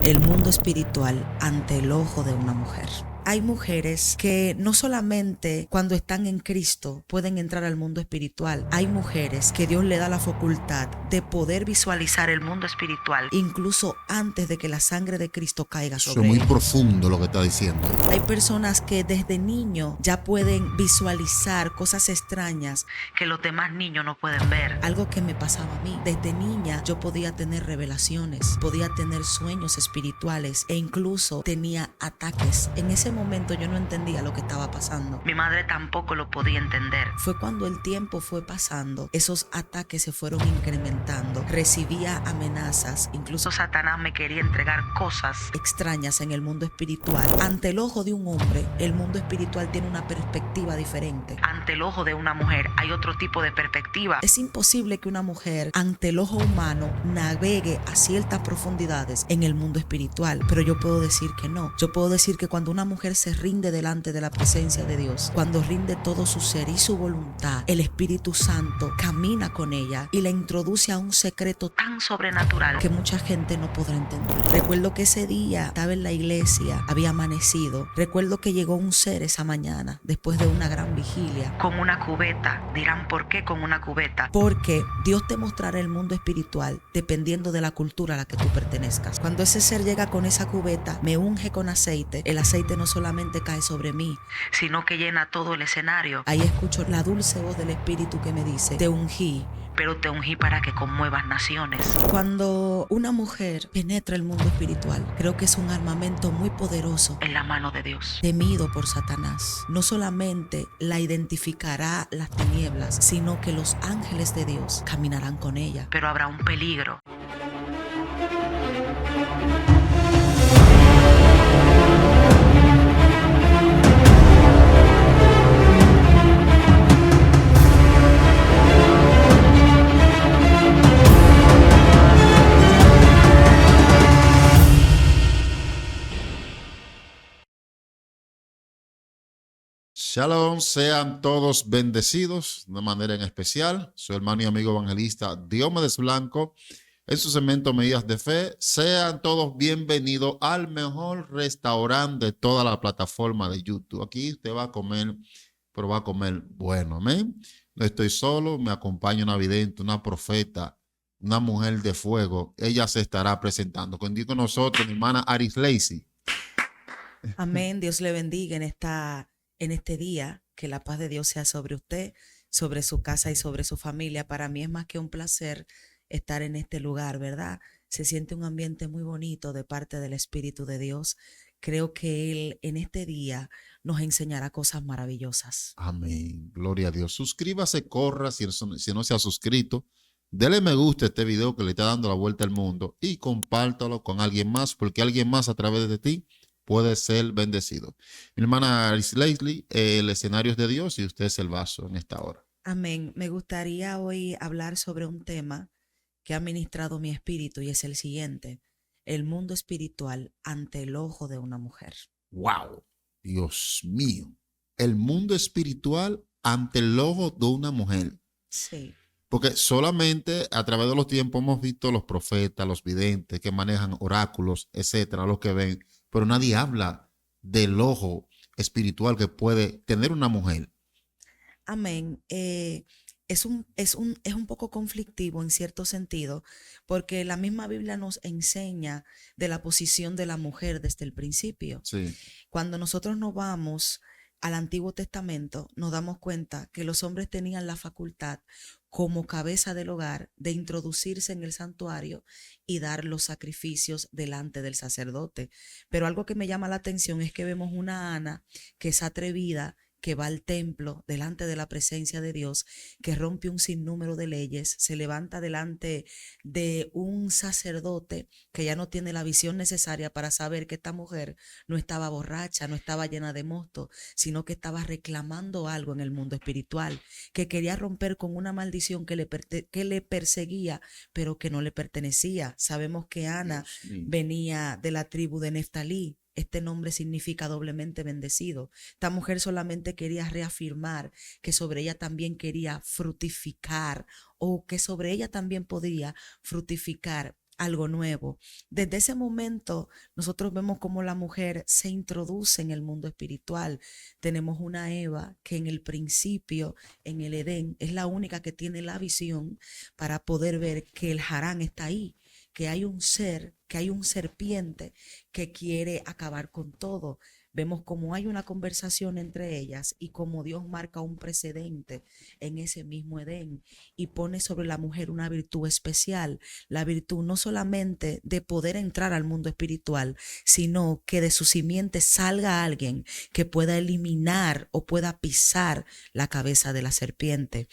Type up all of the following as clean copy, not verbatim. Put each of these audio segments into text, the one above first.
el mundo espiritual ante el ojo de una mujer. Hay mujeres que no solamente cuando están en Cristo pueden entrar al mundo espiritual. Hay mujeres que Dios le da la facultad de poder visualizar el mundo espiritual incluso antes de que la sangre de Cristo caiga sobre ellos. Eso es muy profundo lo que está diciendo. Hay personas que desde niño ya pueden visualizar cosas extrañas que los demás niños no pueden ver. Algo que me pasaba a mí. Desde niña yo podía tener revelaciones, podía tener sueños espirituales e incluso tenía ataques. En ese momento yo no entendía lo que estaba pasando. Mi madre tampoco lo podía entender. Fue cuando el tiempo fue pasando, esos ataques se fueron incrementando. Recibía amenazas, incluso Satanás me quería entregar cosas extrañas en el mundo espiritual. Ante el ojo de un hombre, el mundo espiritual tiene una perspectiva diferente. Ante el ojo de una mujer hay otro tipo de perspectiva. Es imposible que una mujer ante el ojo humano navegue a ciertas profundidades en el mundo espiritual, pero yo puedo decir que no. Yo puedo decir que cuando una mujer se rinde delante de la presencia de Dios, cuando rinde todo su ser y su voluntad, el Espíritu Santo camina con ella y la introduce a un secreto tan sobrenatural que mucha gente no podrá entender. Recuerdo que ese día estaba en la iglesia, había amanecido. Recuerdo que llegó un ser esa mañana después de una gran vigilia con una cubeta. Dirán, ¿por qué con una cubeta? Porque Dios te mostrará el mundo espiritual dependiendo de la cultura a la que tú pertenezcas. Cuando ese ser llega con esa cubeta, me unge con aceite. El aceite no solamente cae sobre mí, sino que llena todo el escenario. Ahí escucho la dulce voz del Espíritu que me dice: te ungí, pero te ungí para que conmuevas naciones. Cuando una mujer penetra el mundo espiritual, creo que es un armamento muy poderoso en la mano de Dios, temido por Satanás. No solamente la identificará las tinieblas, sino que los ángeles de Dios caminarán con ella. Pero habrá un peligro. Shalom, sean todos bendecidos de una manera en especial. Soy hermano y amigo evangelista Diomedes Blanco. En su segmento Medidas de Fe, sean todos bienvenidos al mejor restaurante de toda la plataforma de YouTube. Aquí usted va a comer, pero va a comer bueno, amén. No estoy solo, me acompaña una vidente, una profeta, una mujer de fuego. Ella se estará presentando. Con nosotros, mi hermana Aris Lacey. Amén. Dios le bendiga en este día. Que la paz de Dios sea sobre usted, sobre su casa y sobre su familia. Para mí es más que un placer estar en este lugar, ¿verdad? Se siente un ambiente muy bonito de parte del Espíritu de Dios. Creo que Él en este día nos enseñará cosas maravillosas. Amén. Gloria a Dios. Suscríbase, corra si no se ha suscrito. Dele me gusta a este video que le está dando la vuelta al mundo y compártalo con alguien más, porque alguien más a través de ti puede ser bendecido. Mi hermana Aris Lacey, el escenario es de Dios y usted es el vaso en esta hora. Amén. Me gustaría hoy hablar sobre un tema que ha ministrado mi espíritu y es el siguiente: el mundo espiritual ante el ojo de una mujer. ¡Wow! Dios mío. El mundo espiritual ante el ojo de una mujer. Sí. Porque solamente a través de los tiempos hemos visto los profetas, los videntes que manejan oráculos, etcétera, los que ven, pero nadie habla del ojo espiritual que puede tener una mujer. Amén. Es un poco conflictivo en cierto sentido, porque la misma Biblia nos enseña de la posición de la mujer desde el principio. Sí. Cuando nosotros nos vamos al Antiguo Testamento, nos damos cuenta que los hombres tenían la facultad como cabeza del hogar de introducirse en el santuario y dar los sacrificios delante del sacerdote. Pero algo que me llama la atención es que vemos una Ana que es atrevida, que va al templo delante de la presencia de Dios, que rompe un sinnúmero de leyes, se levanta delante de un sacerdote que ya no tiene la visión necesaria para saber que esta mujer no estaba borracha, no estaba llena de mosto, sino que estaba reclamando algo en el mundo espiritual, que quería romper con una maldición que le perseguía, pero que no le pertenecía. Sabemos que Ana venía de la tribu de Neftalí. Este nombre significa doblemente bendecido. Esta mujer solamente quería reafirmar que sobre ella también quería fructificar, o que sobre ella también podría fructificar algo nuevo. Desde ese momento nosotros vemos cómo la mujer se introduce en el mundo espiritual. Tenemos una Eva que en el principio, en el Edén, es la única que tiene la visión para poder ver que el Harán está ahí, que hay un ser, que hay un serpiente que quiere acabar con todo. Vemos cómo hay una conversación entre ellas y cómo Dios marca un precedente en ese mismo Edén y pone sobre la mujer una virtud especial, la virtud no solamente de poder entrar al mundo espiritual, sino que de su simiente salga alguien que pueda eliminar o pueda pisar la cabeza de la serpiente.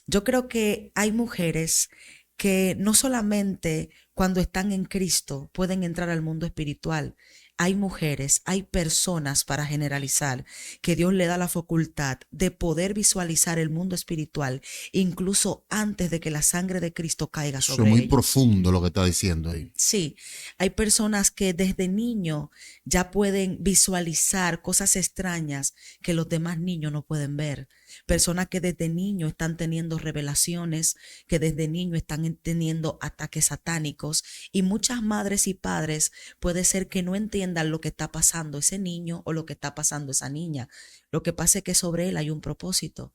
Yo creo que hay mujeres que no solamente cuando están en Cristo pueden entrar al mundo espiritual. Hay mujeres, hay personas, para generalizar, que Dios le da la facultad de poder visualizar el mundo espiritual incluso antes de que la sangre de Cristo caiga sobre Eso es muy ellos. profundo lo que está diciendo ahí. Sí, hay personas que desde niño ya pueden visualizar cosas extrañas que los demás niños no pueden ver. Personas que desde niño están teniendo revelaciones, que desde niño están teniendo ataques satánicos, y muchas madres y padres puede ser que no entiendan lo que está pasando ese niño o lo que está pasando esa niña. Lo que pasa es que sobre él hay un propósito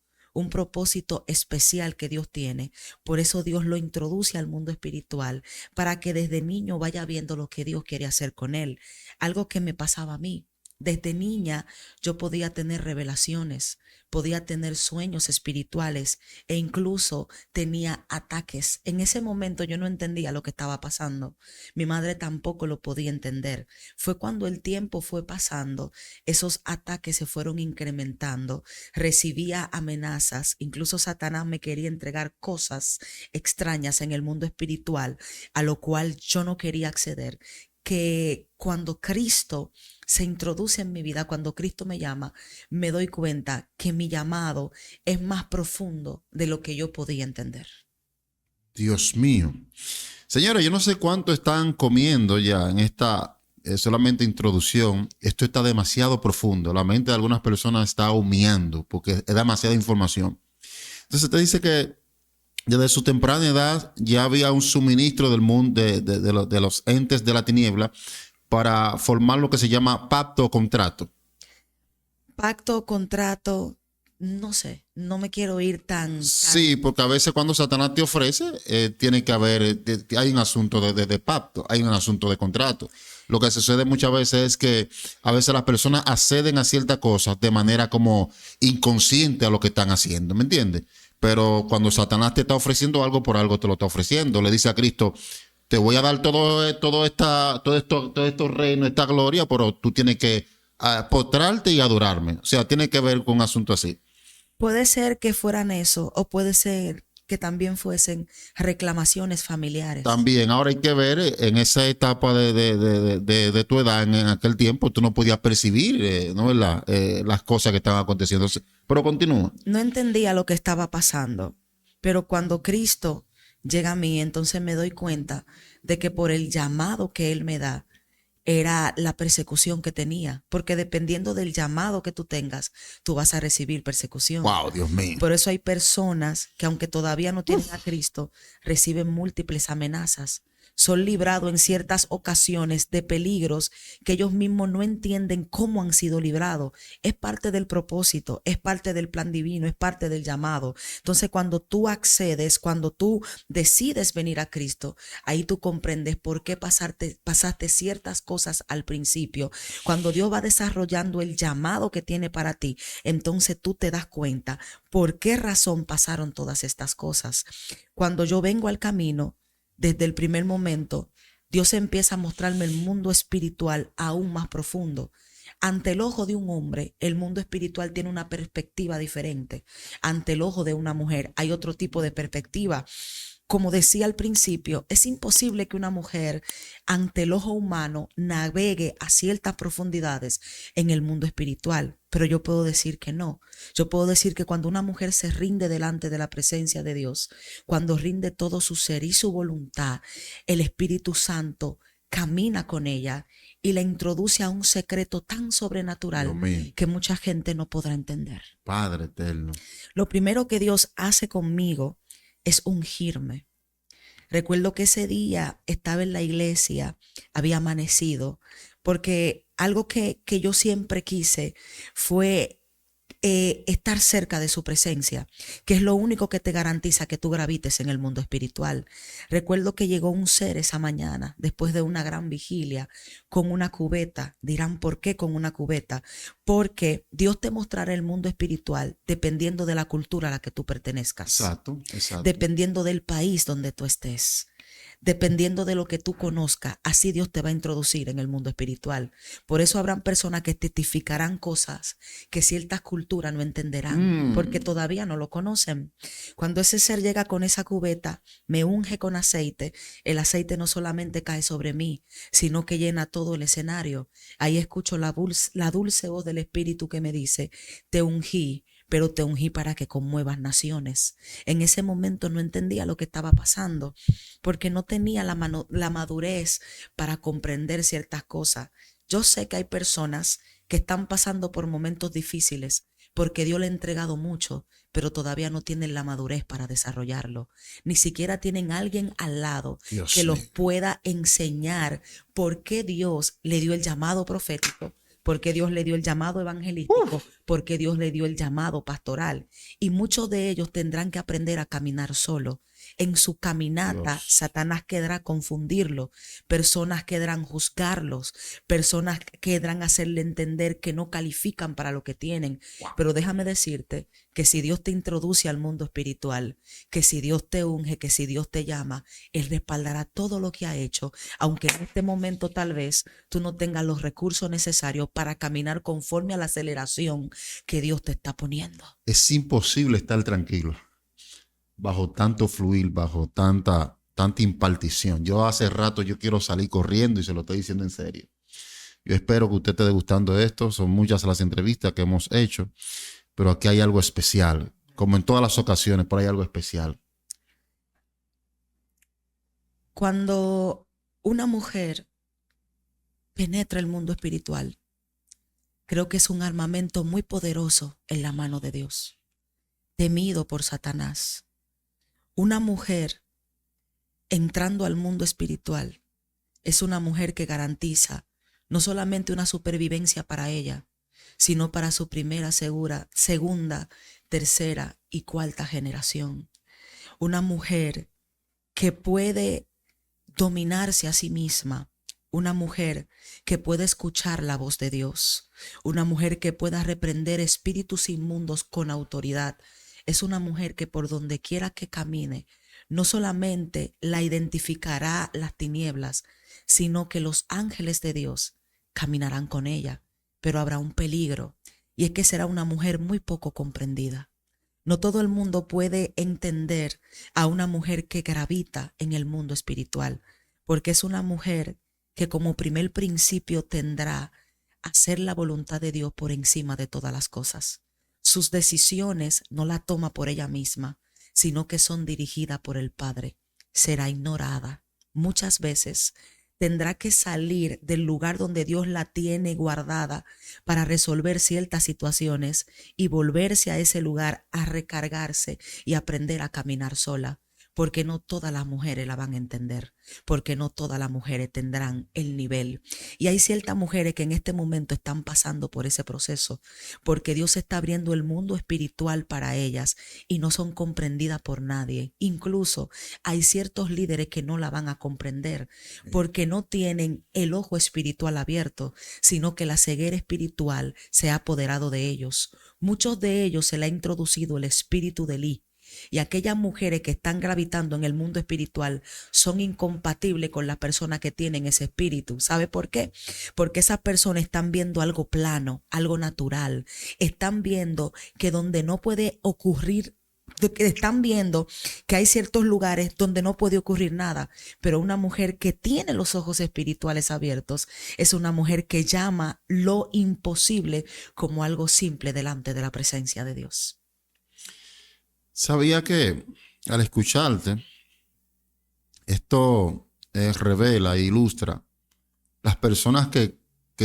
especial que Dios tiene. Por eso Dios lo introduce al mundo espiritual, para que desde niño vaya viendo lo que Dios quiere hacer con él. Algo que me pasaba a mí. Desde niña yo podía tener revelaciones, podía tener sueños espirituales e incluso tenía ataques. En ese momento yo no entendía lo que estaba pasando. Mi madre tampoco lo podía entender. Fue cuando el tiempo fue pasando, esos ataques se fueron incrementando. Recibía amenazas, incluso Satanás me quería entregar cosas extrañas en el mundo espiritual, a lo cual yo no quería acceder. Que cuando Cristo se introduce en mi vida, cuando Cristo me llama, me doy cuenta que mi llamado es más profundo de lo que yo podía entender. Dios mío. Señores, yo no sé cuánto están comiendo ya en esta solamente introducción. Esto está demasiado profundo. La mente de algunas personas está humeando porque es demasiada información. Entonces te dice que desde su temprana edad ya había un suministro del mundo de los entes de la tiniebla para formar lo que se llama pacto o contrato. Pacto, contrato, no sé, no me quiero ir tan... Sí, porque a veces cuando Satanás te ofrece, tiene que haber, hay un asunto de pacto, hay un asunto de contrato. Lo que sucede muchas veces es que a veces las personas acceden a ciertas cosas de manera como inconsciente a lo que están haciendo, ¿me entiendes? Pero cuando Satanás te está ofreciendo algo, por algo te lo está ofreciendo. Le dice a Cristo, te voy a dar todo estos reinos, esta gloria, pero tú tienes que postrarte y adorarme. O sea, tiene que ver con un asunto así. Puede ser que fueran eso, o puede ser que también fuesen reclamaciones familiares. También, ahora hay que ver en esa etapa de tu edad, en aquel tiempo, tú no podías percibir, ¿no? Las cosas que estaban aconteciendo. Pero continúa. No entendía lo que estaba pasando, pero cuando Cristo llega a mí, entonces me doy cuenta de que por el llamado que Él me da, era la persecución que tenía, porque dependiendo del llamado que tú tengas, tú vas a recibir persecución. Wow, Dios mío. Por eso hay personas que, aunque todavía no tienen a Cristo, reciben múltiples amenazas. Son librados en ciertas ocasiones de peligros que ellos mismos no entienden cómo han sido librados. Es parte del propósito, es parte del plan divino, es parte del llamado. Entonces, cuando tú accedes, cuando tú decides venir a Cristo, ahí tú comprendes por qué pasaste ciertas cosas al principio. Cuando Dios va desarrollando el llamado que tiene para ti, entonces tú te das cuenta por qué razón pasaron todas estas cosas. Cuando yo vengo al camino, desde el primer momento, Dios empieza a mostrarme el mundo espiritual aún más profundo. Ante el ojo de un hombre, el mundo espiritual tiene una perspectiva diferente. Ante el ojo de una mujer hay otro tipo de perspectiva. Como decía al principio, es imposible que una mujer ante el ojo humano navegue a ciertas profundidades en el mundo espiritual. Pero yo puedo decir que no. Yo puedo decir que cuando una mujer se rinde delante de la presencia de Dios, cuando rinde todo su ser y su voluntad, el Espíritu Santo camina con ella y la introduce a un secreto tan sobrenatural que mucha gente no podrá entender. Padre eterno. Lo primero que Dios hace conmigo es ungirme. Recuerdo que ese día estaba en la iglesia, había amanecido, porque algo que yo siempre quise fue estar cerca de su presencia, que es lo único que te garantiza que tú gravites en el mundo espiritual. Recuerdo que llegó un ser esa mañana, después de una gran vigilia, con una cubeta. Dirán, ¿por qué con una cubeta? Porque Dios te mostrará el mundo espiritual dependiendo de la cultura a la que tú pertenezcas. Exacto, exacto. Dependiendo del país donde tú estés. Dependiendo de lo que tú conozcas, así Dios te va a introducir en el mundo espiritual. Por eso habrán personas que testificarán cosas que ciertas culturas no entenderán, porque todavía no lo conocen. Cuando ese ser llega con esa cubeta, me unge con aceite, el aceite no solamente cae sobre mí, sino que llena todo el escenario. Ahí escucho la dulce voz del Espíritu que me dice, te ungí, pero te ungí para que conmuevas naciones. En ese momento no entendía lo que estaba pasando, porque no tenía la madurez para comprender ciertas cosas. Yo sé que hay personas que están pasando por momentos difíciles, porque Dios le ha entregado mucho, pero todavía no tienen la madurez para desarrollarlo. Ni siquiera tienen alguien al lado que los pueda enseñar por qué Dios le dio el llamado profético, porque Dios le dio el llamado evangelístico, porque Dios le dio el llamado pastoral. Y muchos de ellos tendrán que aprender a caminar solo. En su caminata, Satanás querrá confundirlo, personas querrán juzgarlos, personas querrán hacerle entender que no califican para lo que tienen. Pero déjame decirte que si Dios te introduce al mundo espiritual, que si Dios te unge, que si Dios te llama, Él respaldará todo lo que ha hecho, aunque en este momento tal vez tú no tengas los recursos necesarios para caminar conforme a la aceleración que Dios te está poniendo. Es imposible estar tranquilo bajo tanto fluir, bajo tanta impartición. Yo hace rato yo quiero salir corriendo y se lo estoy diciendo en serio. Yo espero que usted esté degustando esto. Son muchas las entrevistas que hemos hecho, pero aquí hay algo especial. Como en todas las ocasiones, pero hay algo especial. Cuando una mujer penetra el mundo espiritual, creo que es un armamento muy poderoso en la mano de Dios, temido por Satanás. Una mujer entrando al mundo espiritual es una mujer que garantiza no solamente una supervivencia para ella, sino para su primera, segunda, tercera y cuarta generación. Una mujer que puede dominarse a sí misma, una mujer que puede escuchar la voz de Dios, una mujer que pueda reprender espíritus inmundos con autoridad. Es una mujer que por donde quiera que camine, no solamente la identificará las tinieblas, sino que los ángeles de Dios caminarán con ella. Pero habrá un peligro, y es que será una mujer muy poco comprendida. No todo el mundo puede entender a una mujer que gravita en el mundo espiritual, porque es una mujer que como primer principio tendrá hacer la voluntad de Dios por encima de todas las cosas. Sus decisiones no las toma por ella misma, sino que son dirigidas por el Padre. Será ignorada. Muchas veces tendrá que salir del lugar donde Dios la tiene guardada para resolver ciertas situaciones y volverse a ese lugar a recargarse y aprender a caminar sola. Porque no todas las mujeres la van a entender, porque no todas las mujeres tendrán el nivel. Y hay ciertas mujeres que en este momento están pasando por ese proceso, porque Dios está abriendo el mundo espiritual para ellas y no son comprendidas por nadie. Incluso hay ciertos líderes que no la van a comprender, porque no tienen el ojo espiritual abierto, sino que la ceguera espiritual se ha apoderado de ellos. Muchos de ellos se le ha introducido el espíritu de Elí. Y aquellas mujeres que están gravitando en el mundo espiritual son incompatibles con las personas que tienen ese espíritu. ¿Sabe por qué? Porque esas personas están viendo algo plano, algo natural. Están viendo que donde no puede ocurrir, están viendo que hay ciertos lugares donde no puede ocurrir nada. Pero una mujer que tiene los ojos espirituales abiertos es una mujer que llama lo imposible como algo simple delante de la presencia de Dios. Sabía que al escucharte, esto revela e ilustra las personas que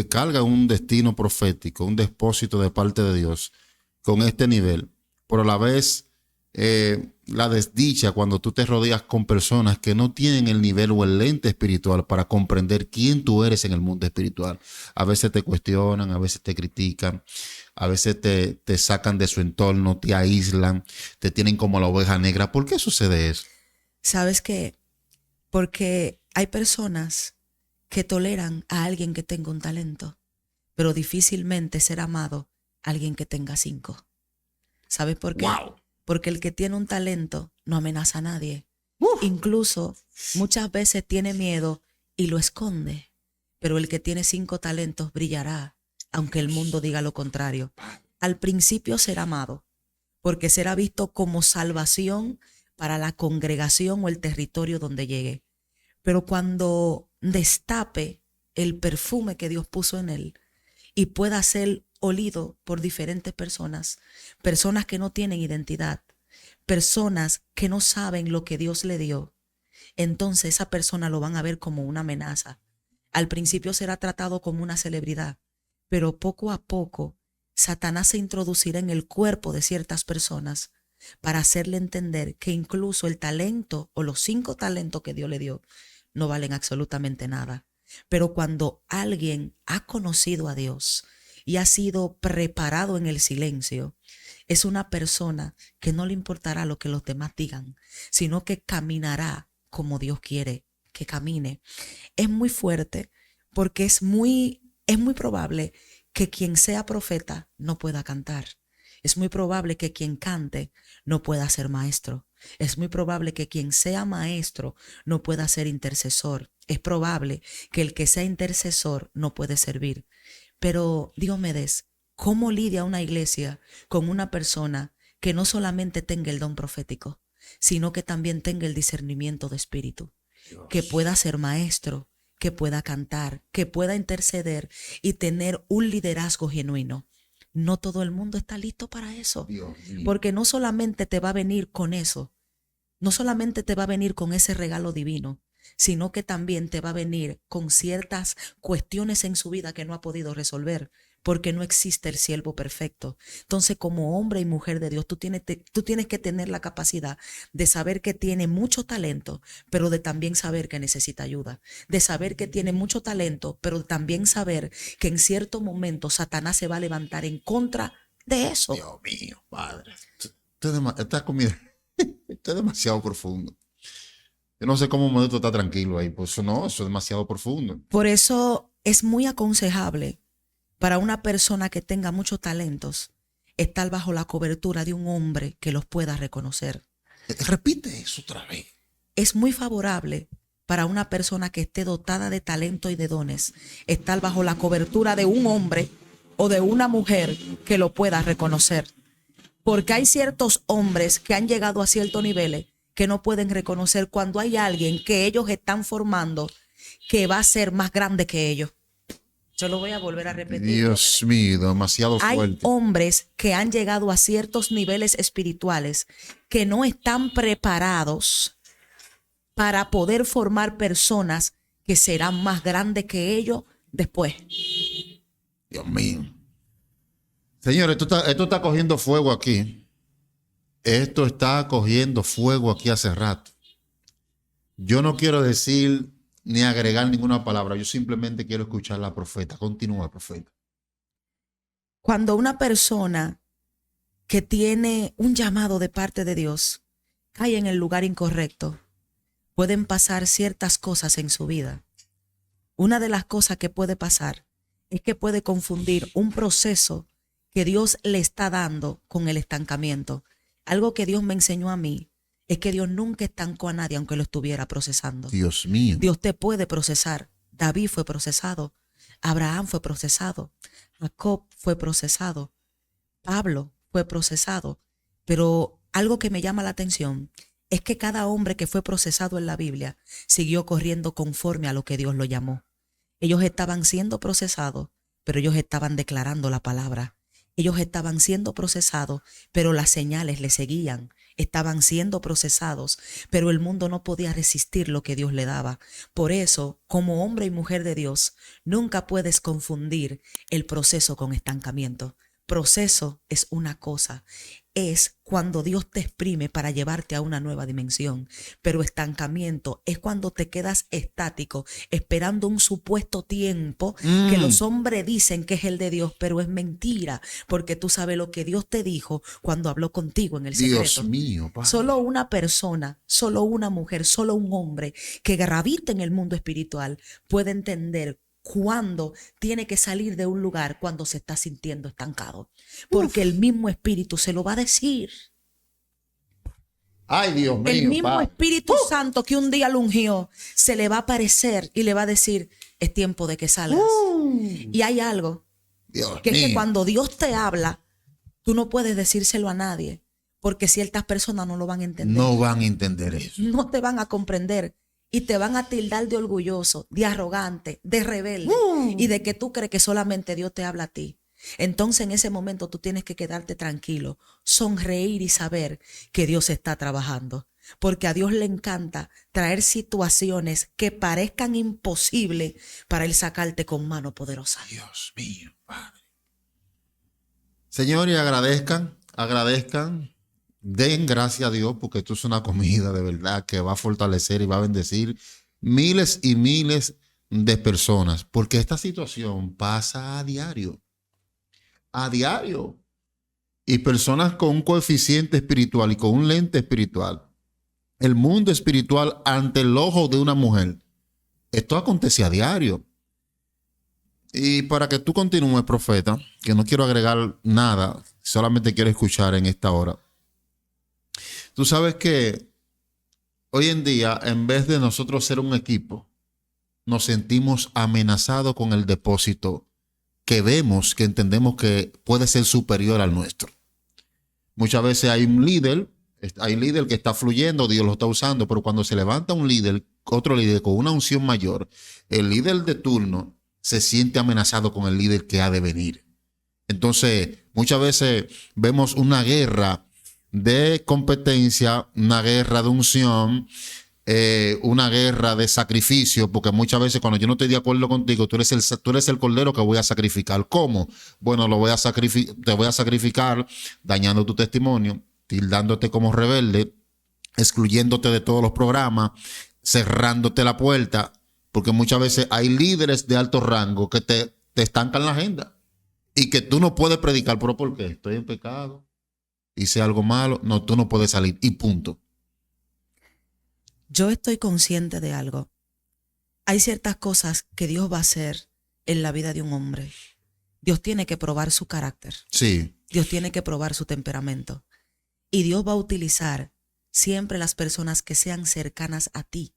cargan un destino profético, un depósito de parte de Dios con este nivel, pero a la vez la desdicha cuando tú te rodeas con personas que no tienen el nivel o el lente espiritual para comprender quién tú eres en el mundo espiritual. A veces te cuestionan, a veces te critican, a veces te sacan de su entorno, te aíslan, te tienen como la oveja negra. ¿Por qué sucede eso? ¿Sabes qué? Porque hay personas que toleran a alguien que tenga un talento, pero difícilmente será amado alguien que tenga 5. ¿Sabes por qué? ¡Wow! Porque el que tiene un talento no amenaza a nadie. Incluso muchas veces tiene miedo y lo esconde. Pero el que tiene 5 talentos brillará, aunque el mundo diga lo contrario. Al principio será amado, porque será visto como salvación para la congregación o el territorio donde llegue. Pero cuando destape el perfume que Dios puso en él y pueda ser olido por diferentes personas, personas que no tienen identidad, personas que no saben lo que Dios le dio, entonces esa persona lo van a ver como una amenaza. Al principio será tratado como una celebridad, pero poco a poco Satanás se introducirá en el cuerpo de ciertas personas para hacerle entender que incluso el talento o los 5 talentos que Dios le dio no valen absolutamente nada. Pero cuando alguien ha conocido a Dios y ha sido preparado en el silencio, es una persona que no le importará lo que los demás digan, sino que caminará como Dios quiere que camine. Es muy fuerte porque es muy probable que quien sea profeta no pueda cantar. Es muy probable que quien cante no pueda ser maestro. Es muy probable que quien sea maestro no pueda ser intercesor. Es probable que el que sea intercesor no puede servir. Pero Diomedes, ¿cómo lidia una iglesia con una persona que no solamente tenga el don profético, sino que también tenga el discernimiento de espíritu? Dios. Que pueda ser maestro, que pueda cantar, que pueda interceder y tener un liderazgo genuino. No todo el mundo está listo para eso, porque no solamente te va a venir con eso, no solamente te va a venir con ese regalo divino, sino que también te va a venir con ciertas cuestiones en su vida que no ha podido resolver, porque no existe el siervo perfecto. Entonces, como hombre y mujer de Dios, tú tienes que tener la capacidad de saber que tiene mucho talento, pero de también saber que necesita ayuda, de saber que tiene mucho talento, pero también saber que en cierto momento Satanás se va a levantar en contra de eso. Dios mío, Padre. Esta comida esto es demasiado profundo. Yo no sé cómo Modesto está tranquilo ahí. Pues no, eso es demasiado profundo. Por eso es muy aconsejable para una persona que tenga muchos talentos estar bajo la cobertura de un hombre que los pueda reconocer. Repite eso otra vez. Es muy favorable para una persona que esté dotada de talento y de dones estar bajo la cobertura de un hombre o de una mujer que lo pueda reconocer. Porque hay ciertos hombres que han llegado a ciertos niveles que no pueden reconocer cuando hay alguien que ellos están formando que va a ser más grande que ellos. Yo lo voy a volver a repetir. Dios mío, demasiado fuerte. Hay hombres que han llegado a ciertos niveles espirituales que no están preparados para poder formar personas que serán más grandes que ellos después. Dios mío. Señores, esto está cogiendo fuego aquí. Esto está cogiendo fuego aquí hace rato. Yo no quiero decir ni agregar ninguna palabra. Yo simplemente quiero escuchar a la profeta. Continúa, profeta. Cuando una persona que tiene un llamado de parte de Dios cae en el lugar incorrecto, pueden pasar ciertas cosas en su vida. Una de las cosas que puede pasar es que puede confundir un proceso que Dios le está dando con el estancamiento. Algo que Dios me enseñó a mí es que Dios nunca estancó a nadie aunque lo estuviera procesando. Dios mío. Dios te puede procesar. David fue procesado. Abraham fue procesado. Jacob fue procesado. Pablo fue procesado. Pero algo que me llama la atención es que cada hombre que fue procesado en la Biblia siguió corriendo conforme a lo que Dios lo llamó. Ellos estaban siendo procesados, pero ellos estaban declarando la palabra. Ellos estaban siendo procesados, pero las señales les seguían. Estaban siendo procesados, pero el mundo no podía resistir lo que Dios le daba. Por eso, como hombre y mujer de Dios, nunca puedes confundir el proceso con estancamiento, Proceso es una cosa, es cuando Dios te exprime para llevarte a una nueva dimensión, pero estancamiento es cuando te quedas estático esperando un supuesto tiempo que los hombres dicen que es el de Dios, pero es mentira, porque tú sabes lo que Dios te dijo cuando habló contigo en el secreto. Dios mío, Padre. Solo una persona, solo una mujer, solo un hombre que gravita en el mundo espiritual puede entender cuándo tiene que salir de un lugar cuando se está sintiendo estancado. Porque el mismo Espíritu se lo va a decir. Ay, Dios mío, El mismo Padre. Espíritu Santo que un día lo ungió se le va a aparecer y le va a decir, es tiempo de que salgas. Y hay algo Dios que es mío. que cuando Dios te habla, tú no puedes decírselo a nadie, porque ciertas personas no lo van a entender. No van a entender eso. No te van a comprender y te van a tildar de orgulloso, de arrogante, de rebelde y de que tú crees que solamente Dios te habla a ti. Entonces en ese momento tú tienes que quedarte tranquilo, sonreír y saber que Dios está trabajando. Porque a Dios le encanta traer situaciones que parezcan imposibles para Él sacarte con mano poderosa. Dios mío, Padre. Señores, agradezcan. Den gracias a Dios porque esto es una comida de verdad que va a fortalecer y va a bendecir miles y miles de personas. Porque esta situación pasa a diario. A diario. Y personas con un coeficiente espiritual y con un lente espiritual. El mundo espiritual ante el ojo de una mujer. Esto acontece a diario. Y para que tú continúes, profeta, que no quiero agregar nada, solamente quiero escuchar en esta hora. Tú sabes que hoy en día, en vez de nosotros ser un equipo, nos sentimos amenazados con el depósito que vemos, que entendemos que puede ser superior al nuestro. Muchas veces hay un líder que está fluyendo, Dios lo está usando, pero cuando se levanta un líder, otro líder con una unción mayor, el líder de turno se siente amenazado con el líder que ha de venir. Entonces, muchas veces vemos una guerra de competencia, una guerra de unción, una guerra de sacrificio, porque muchas veces cuando yo no estoy de acuerdo contigo, tú eres el cordero que voy a sacrificar. ¿Cómo? Bueno, te voy a sacrificar dañando tu testimonio, tildándote como rebelde, excluyéndote de todos los programas, cerrándote la puerta, porque muchas veces hay líderes de alto rango que te estancan la agenda y que tú no puedes predicar. ¿Pero por qué? Estoy en pecado, hice algo malo. No, tú no puedes salir y punto. Yo estoy consciente de algo. Hay ciertas cosas que Dios va a hacer en la vida de un hombre. Dios tiene que probar su carácter. Sí. Dios tiene que probar su temperamento. Y Dios va a utilizar siempre las personas que sean cercanas a ti,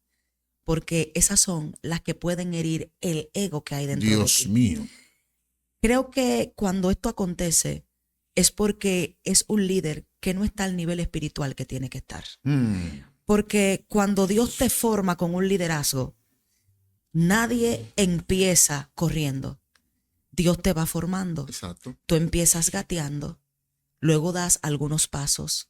porque esas son las que pueden herir el ego que hay dentro de ti. Dios mío. Creo que cuando esto acontece es porque es un líder que no está al nivel espiritual que tiene que estar. Porque cuando Dios te forma con un liderazgo, nadie empieza corriendo. Dios te va formando. Exacto. Tú empiezas gateando, luego das algunos pasos,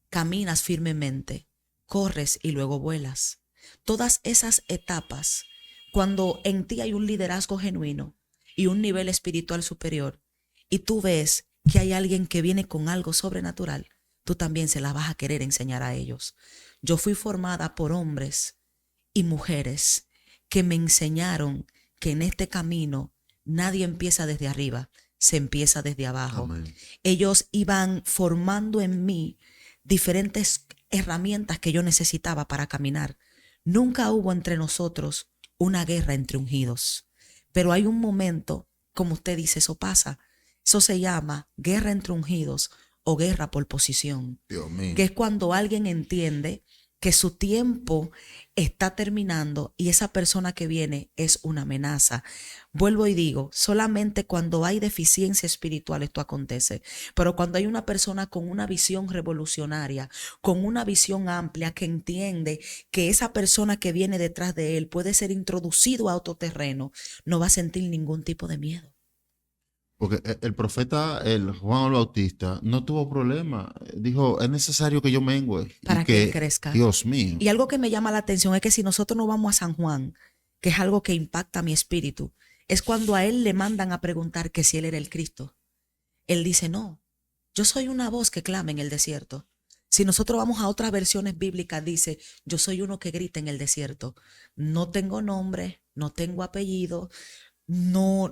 caminas firmemente, corres y luego vuelas. Todas esas etapas, cuando en ti hay un liderazgo genuino y un nivel espiritual superior, y tú ves que hay alguien que viene con algo sobrenatural, tú también se la vas a querer enseñar a ellos. Yo fui formada por hombres y mujeres que me enseñaron que en este camino nadie empieza desde arriba, se empieza desde abajo. Amén. Ellos iban formando en mí diferentes herramientas que yo necesitaba para caminar. Nunca hubo entre nosotros una guerra entre ungidos, pero hay un momento, como usted dice, eso pasa. Eso se llama guerra entre ungidos o guerra por posición. Dios mío. Que es cuando alguien entiende que su tiempo está terminando y esa persona que viene es una amenaza. Vuelvo y digo, solamente cuando hay deficiencia espiritual esto acontece, pero cuando hay una persona con una visión revolucionaria, con una visión amplia, que entiende que esa persona que viene detrás de él puede ser introducido a otro terreno, no va a sentir ningún tipo de miedo. Porque el profeta, el Juan el Bautista, no tuvo problema. Dijo, es necesario que yo mengue. Para y que él crezca. Dios mío. Y algo que me llama la atención es que si nosotros no vamos a San Juan, que es algo que impacta mi espíritu, es cuando a él le mandan a preguntar que si él era el Cristo. Él dice, no, yo soy una voz que clama en el desierto. Si nosotros vamos a otras versiones bíblicas, dice, yo soy uno que grita en el desierto. No tengo nombre, no tengo apellido, no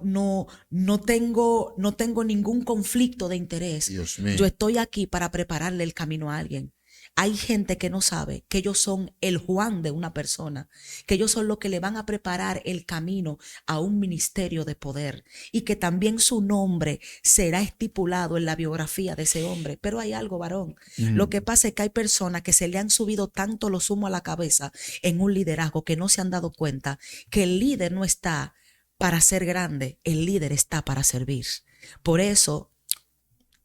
tengo ningún conflicto de interés. Dios mío. Yo estoy aquí para prepararle el camino a alguien. Hay gente que no sabe que ellos son el Juan de una persona, que ellos son los que le van a preparar el camino a un ministerio de poder y que también su nombre será estipulado en la biografía de ese hombre. Pero hay algo, varón. Lo que pasa es que hay personas que se le han subido tanto los humos a la cabeza en un liderazgo que no se han dado cuenta que el líder no está para ser grande, el líder está para servir. Por eso,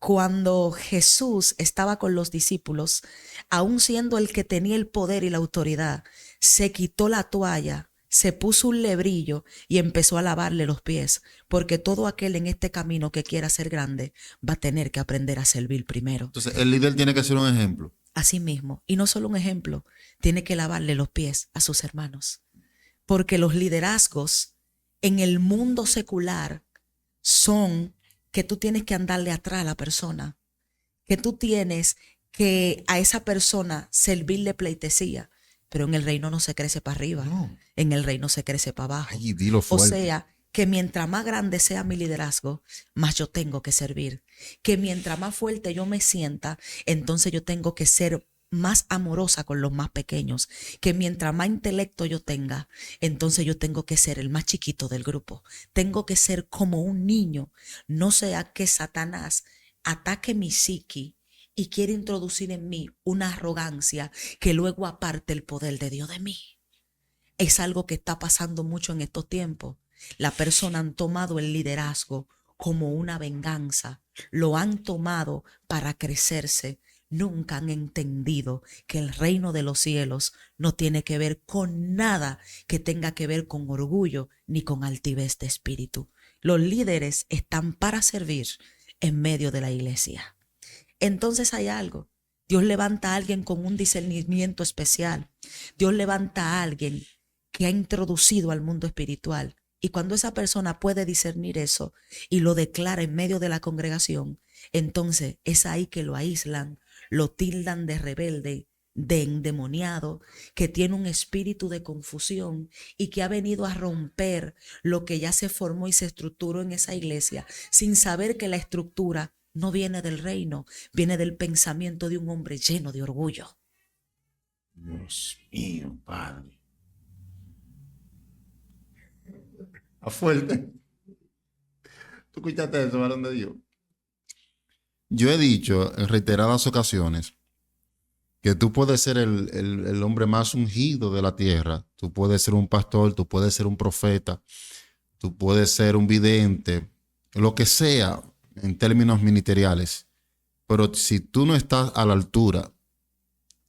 cuando Jesús estaba con los discípulos, aun siendo el que tenía el poder y la autoridad, se quitó la toalla, se puso un lebrillo y empezó a lavarle los pies, porque todo aquel en este camino que quiera ser grande va a tener que aprender a servir primero. Entonces, el líder tiene que ser un ejemplo. Así mismo, y no solo un ejemplo, tiene que lavarle los pies a sus hermanos, porque los liderazgos en el mundo secular son que tú tienes que andarle atrás a la persona, que tú tienes que a esa persona servirle pleitesía, pero en el reino no se crece para arriba, No. en el reino se crece para abajo. Ay, dilo O fuerte. sea, que mientras más grande sea mi liderazgo, más yo tengo que servir. Que mientras más fuerte yo me sienta, entonces yo tengo que ser más amorosa con los más pequeños. Que mientras más intelecto yo tenga, entonces yo tengo que ser el más chiquito del grupo. Tengo que ser como un niño. No sea que Satanás ataque mi psiqui y quiere introducir en mí una arrogancia que luego aparte el poder de Dios de mí. Es algo que está pasando mucho en estos tiempos. Las personas han tomado el liderazgo como una venganza, lo han tomado para crecerse. Nunca han entendido que el reino de los cielos no tiene que ver con nada que tenga que ver con orgullo ni con altivez de espíritu. Los líderes están para servir en medio de la iglesia. Entonces hay algo. Dios levanta a alguien con un discernimiento especial. Dios levanta a alguien que ha introducido al mundo espiritual. Y cuando esa persona puede discernir eso y lo declara en medio de la congregación, entonces es ahí que lo aíslan, lo tildan de rebelde, de endemoniado, que tiene un espíritu de confusión y que ha venido a romper lo que ya se formó y se estructuró en esa iglesia, sin saber que la estructura no viene del reino, viene del pensamiento de un hombre lleno de orgullo. Dios mío, Padre. A fuerte. ¿Tú escuchaste eso, varón de Dios? Yo he dicho en reiteradas ocasiones que tú puedes ser el hombre más ungido de la tierra. Tú puedes ser un pastor, tú puedes ser un profeta, tú puedes ser un vidente, lo que sea en términos ministeriales. Pero si tú no estás a la altura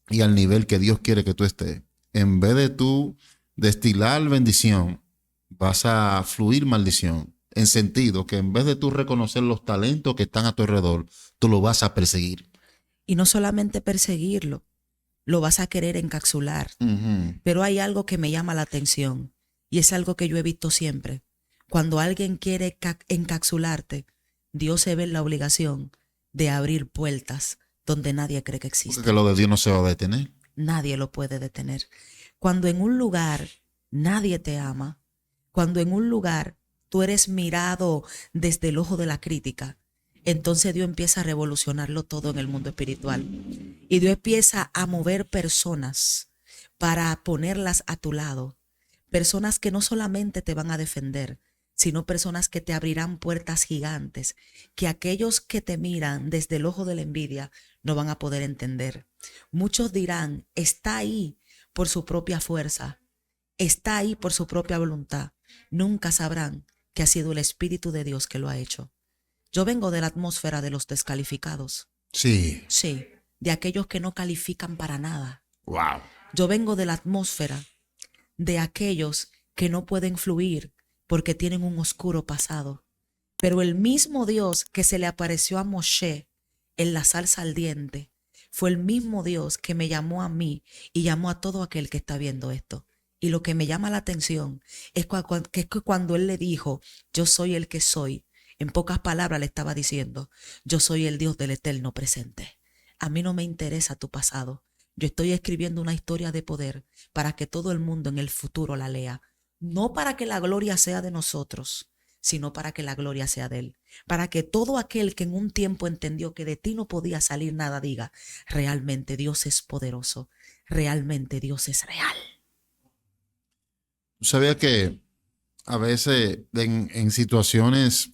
y al nivel que Dios quiere que tú estés, en vez de tú destilar bendición, vas a fluir maldición. En sentido que en vez de tú reconocer los talentos que están a tu alrededor, tú lo vas a perseguir. Y no solamente perseguirlo, lo vas a querer encapsular. Uh-huh. Pero hay algo que me llama la atención y es algo que yo he visto siempre. Cuando alguien quiere encapsularte, Dios se ve en la obligación de abrir puertas donde nadie cree que existe. Porque lo de Dios no se va a detener. Nadie lo puede detener. Cuando en un lugar nadie te ama, cuando en un lugar tú eres mirado desde el ojo de la crítica, entonces Dios empieza a revolucionarlo todo en el mundo espiritual. Y Dios empieza a mover personas para ponerlas a tu lado. Personas que no solamente te van a defender, sino personas que te abrirán puertas gigantes, que aquellos que te miran desde el ojo de la envidia no van a poder entender. Muchos dirán, está ahí por su propia fuerza, está ahí por su propia voluntad. Nunca sabrán que ha sido el Espíritu de Dios que lo ha hecho. Yo vengo de la atmósfera de los descalificados. Sí. Sí, de aquellos que no califican para nada. Wow. Yo vengo de la atmósfera de aquellos que no pueden fluir porque tienen un oscuro pasado. Pero el mismo Dios que se le apareció a Moshe en la zarza ardiente fue el mismo Dios que me llamó a mí y llamó a todo aquel que está viendo esto. Y lo que me llama la atención es que cuando Él le dijo, yo soy el que soy, En pocas palabras le estaba diciendo, yo soy el Dios del eterno presente. A mí no me interesa tu pasado. Yo estoy escribiendo una historia de poder para que todo el mundo en el futuro la lea. No para que la gloria sea de nosotros, sino para que la gloria sea de Él. Para que todo aquel que en un tiempo entendió que de ti no podía salir nada diga, realmente Dios es poderoso, realmente Dios es real. ¿Tú sabías que a veces en situaciones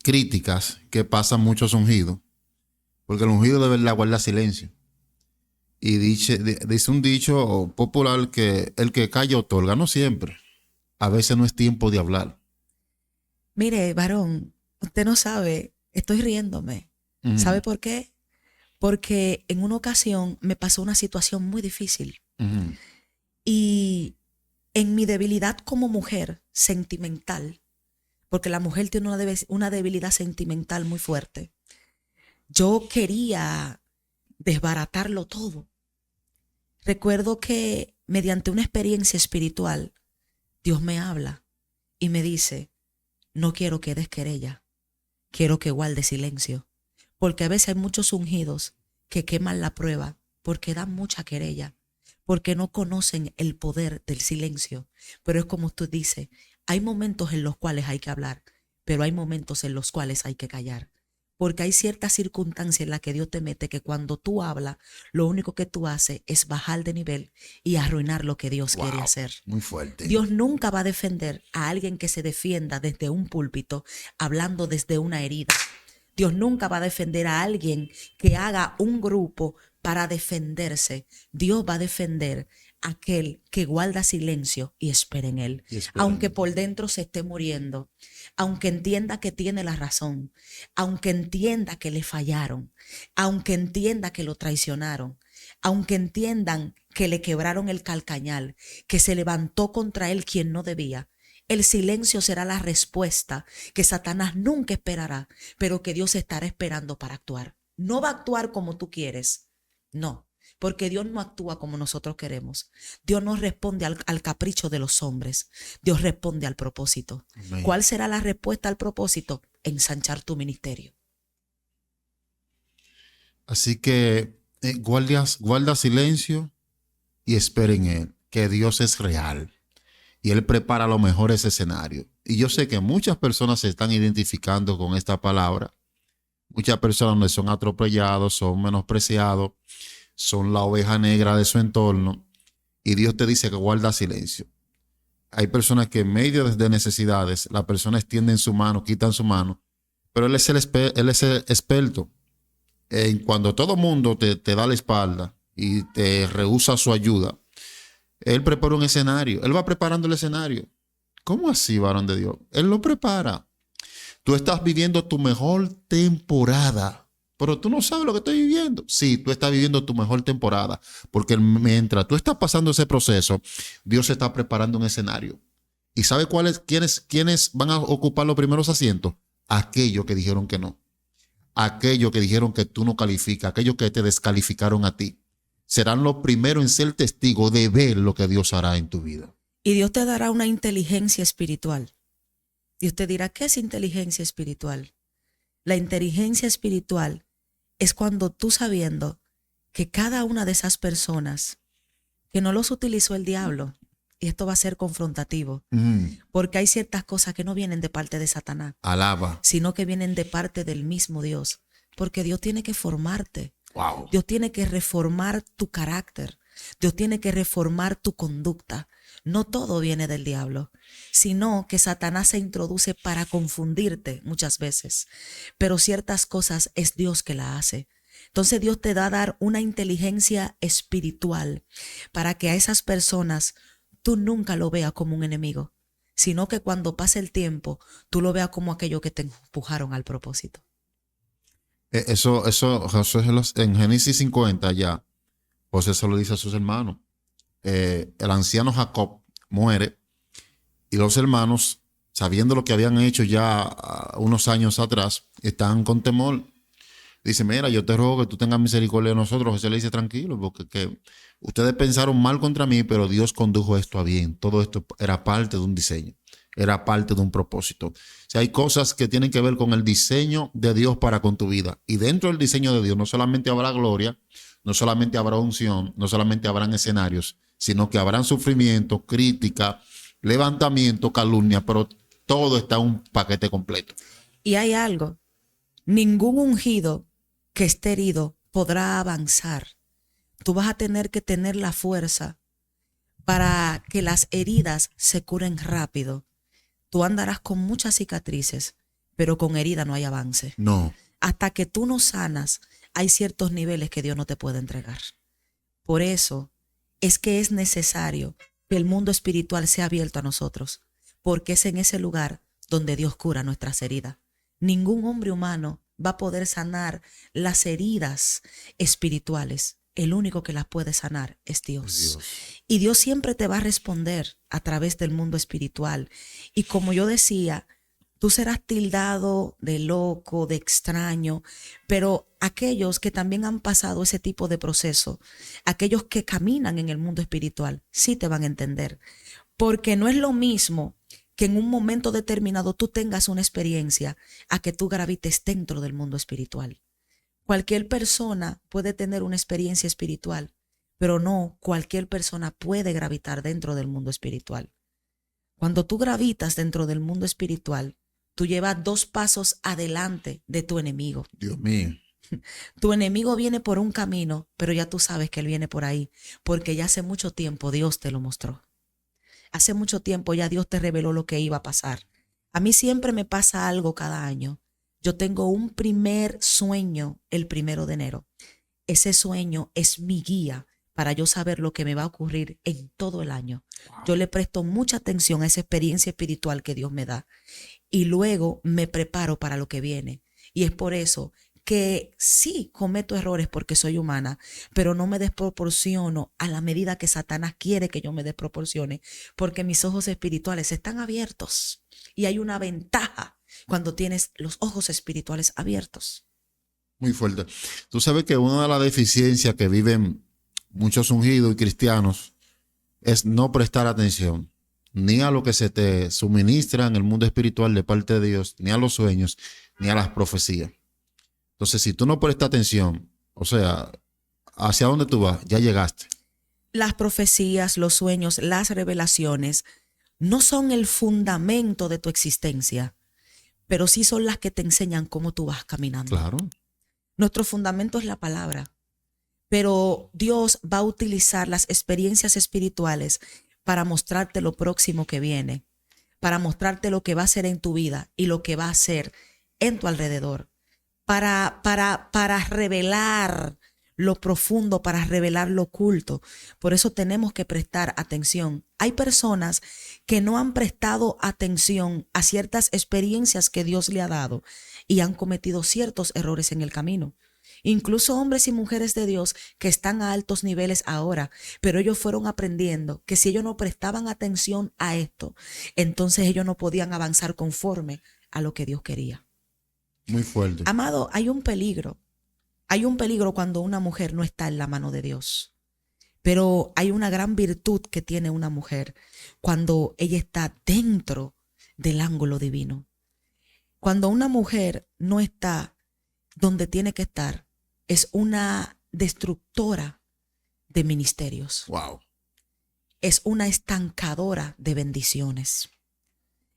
críticas que pasan muchos ungidos? Porque el ungido de verdad guarda silencio. Y dice un dicho popular que el que calla otorga, no siempre. A veces no es tiempo de hablar. Mire, varón, usted no sabe, estoy riéndome. ¿Sabe por qué? Porque en una ocasión me pasó una situación muy difícil. Y en mi debilidad como mujer sentimental, porque la mujer tiene una debilidad sentimental muy fuerte, yo quería desbaratarlo todo. Recuerdo que mediante una experiencia espiritual, Dios me habla y me dice, no quiero que des querella, quiero que guardes silencio. Porque a veces hay muchos ungidos que queman la prueba porque dan mucha querella, porque no conocen el poder del silencio. Pero es como tú dices, hay momentos en los cuales hay que hablar, pero hay momentos en los cuales hay que callar. Porque hay ciertas circunstancias en las que Dios te mete que cuando tú hablas, lo único que tú haces es bajar de nivel y arruinar lo que Dios quiere hacer. Muy fuerte. Dios nunca va a defender a alguien que se defienda desde un púlpito, hablando desde una herida. Dios nunca va a defender a alguien que haga un grupo para defenderse. Dios va a defender a aquel que guarda silencio y espera en Él. Aunque por dentro se esté muriendo, aunque entienda que tiene la razón, aunque entienda que le fallaron, aunque entienda que lo traicionaron, aunque entiendan que le quebraron el calcañal, que se levantó contra él quien no debía. El silencio será la respuesta que Satanás nunca esperará, pero que Dios estará esperando para actuar. No va a actuar como tú quieres, no, porque Dios no actúa como nosotros queremos. Dios no responde al capricho de los hombres, Dios responde al propósito. Amén. ¿Cuál será la respuesta al propósito? Ensanchar tu ministerio. Así que guarda silencio y espera en Él, que Dios es real. Y Él prepara los mejores escenarios. Y yo sé que muchas personas se están identificando con esta palabra. Muchas personas son atropellados, son menospreciados, son la oveja negra de su entorno. Y Dios te dice que guarda silencio. Hay personas que en medio de necesidades, las personas extienden su mano, quitan su mano. Pero Él es el experto. Cuando todo mundo te da la espalda y te rehúsa su ayuda, Él prepara un escenario. Él va preparando el escenario. ¿Cómo así, varón de Dios? Él lo prepara. Tú estás viviendo tu mejor temporada, pero tú no sabes lo que estoy viviendo. Sí, tú estás viviendo tu mejor temporada, porque mientras tú estás pasando ese proceso, Dios está preparando un escenario. ¿Y sabe quiénes van a ocupar los primeros asientos? Aquellos que dijeron que no. Aquellos que dijeron que tú no calificas, aquellos que te descalificaron a ti. Serán los primeros en ser testigos de ver lo que Dios hará en tu vida. Y Dios te dará una inteligencia espiritual. Dios te dirá, ¿qué es inteligencia espiritual? La inteligencia espiritual es cuando tú sabiendo que cada una de esas personas, que no los utilizó el diablo, y esto va a ser confrontativo, porque hay ciertas cosas que no vienen de parte de Satanás. Alaba. Sino que vienen de parte del mismo Dios, porque Dios tiene que formarte. Wow. Dios tiene que reformar tu carácter. Dios tiene que reformar tu conducta. No todo viene del diablo, sino que Satanás se introduce para confundirte muchas veces. Pero ciertas cosas es Dios que la hace. Entonces Dios te da a dar una inteligencia espiritual para que a esas personas tú nunca lo veas como un enemigo, sino que cuando pase el tiempo tú lo veas como aquello que te empujaron al propósito. Eso José en Génesis 50 ya, José se lo dice a sus hermanos. El anciano Jacob muere y los hermanos, sabiendo lo que habían hecho ya unos años atrás, están con temor. Dice, mira, yo te ruego que tú tengas misericordia de nosotros. José le dice, tranquilo, porque que ustedes pensaron mal contra mí, pero Dios condujo esto a bien. Todo esto era parte de un diseño. era parte de un propósito. O sea, hay cosas que tienen que ver con el diseño de Dios para con tu vida. Y dentro del diseño de Dios no solamente habrá gloria, no solamente habrá unción, no solamente habrán escenarios, sino que habrán sufrimiento, crítica, levantamiento, calumnia, pero todo está en un paquete completo. Y hay algo, ningún ungido que esté herido podrá avanzar. Tú vas a tener que tener la fuerza para que las heridas se curen rápido. Tú andarás con muchas cicatrices, pero con herida no hay avance. No. Hasta que tú no sanas, hay ciertos niveles que Dios no te puede entregar. Por eso es que es necesario que el mundo espiritual sea abierto a nosotros, porque es en ese lugar donde Dios cura nuestras heridas. Ningún hombre humano va a poder sanar las heridas espirituales. El único que las puede sanar es Dios. Y Dios siempre te va a responder a través del mundo espiritual. Y como yo decía, tú serás tildado de loco, de extraño, pero aquellos que también han pasado ese tipo de proceso, aquellos que caminan en el mundo espiritual, sí te van a entender. Porque no es lo mismo que en un momento determinado tú tengas una experiencia a que tú gravites dentro del mundo espiritual. Cualquier persona puede tener una experiencia espiritual, pero no cualquier persona puede gravitar dentro del mundo espiritual. Cuando tú gravitas dentro del mundo espiritual, tú llevas 2 pasos adelante de tu enemigo. Dios mío. Tu enemigo viene por un camino, pero ya tú sabes que él viene por ahí, porque ya hace mucho tiempo Dios te lo mostró. Hace mucho tiempo ya Dios te reveló lo que iba a pasar. A mí siempre me pasa algo cada año. Yo tengo un primer sueño el 1 de enero. Ese sueño es mi guía para yo saber lo que me va a ocurrir en todo el año. Yo le presto mucha atención a esa experiencia espiritual que Dios me da y luego me preparo para lo que viene. Y es por eso que sí cometo errores porque soy humana, pero no me desproporciono a la medida que Satanás quiere que yo me desproporcione, porque mis ojos espirituales están abiertos y hay una ventaja cuando tienes los ojos espirituales abiertos. Muy fuerte. Tú sabes que una de las deficiencias que viven muchos ungidos y cristianos es no prestar atención ni a lo que se te suministra en el mundo espiritual de parte de Dios, ni a los sueños, ni a las profecías. Entonces, si tú no prestas atención, o sea, hacia dónde tú vas, ya llegaste. Las profecías, los sueños, las revelaciones no son el fundamento de tu existencia, pero sí son las que te enseñan cómo tú vas caminando. Claro. Nuestro fundamento es la palabra, pero Dios va a utilizar las experiencias espirituales para mostrarte lo próximo que viene, para mostrarte lo que va a ser en tu vida y lo que va a ser en tu alrededor, para revelar lo profundo, para revelar lo oculto. Por eso tenemos que prestar atención. Hay personas que no han prestado atención a ciertas experiencias que Dios le ha dado y han cometido ciertos errores en el camino. Incluso hombres y mujeres de Dios que están a altos niveles ahora, pero ellos fueron aprendiendo que si ellos no prestaban atención a esto, entonces ellos no podían avanzar conforme a lo que Dios quería. Muy fuerte. Amado, hay un peligro. Hay un peligro cuando una mujer no está en la mano de Dios. Pero hay una gran virtud que tiene una mujer cuando ella está dentro del ángulo divino. Cuando una mujer no está donde tiene que estar, es una destructora de ministerios. Wow. Es una estancadora de bendiciones.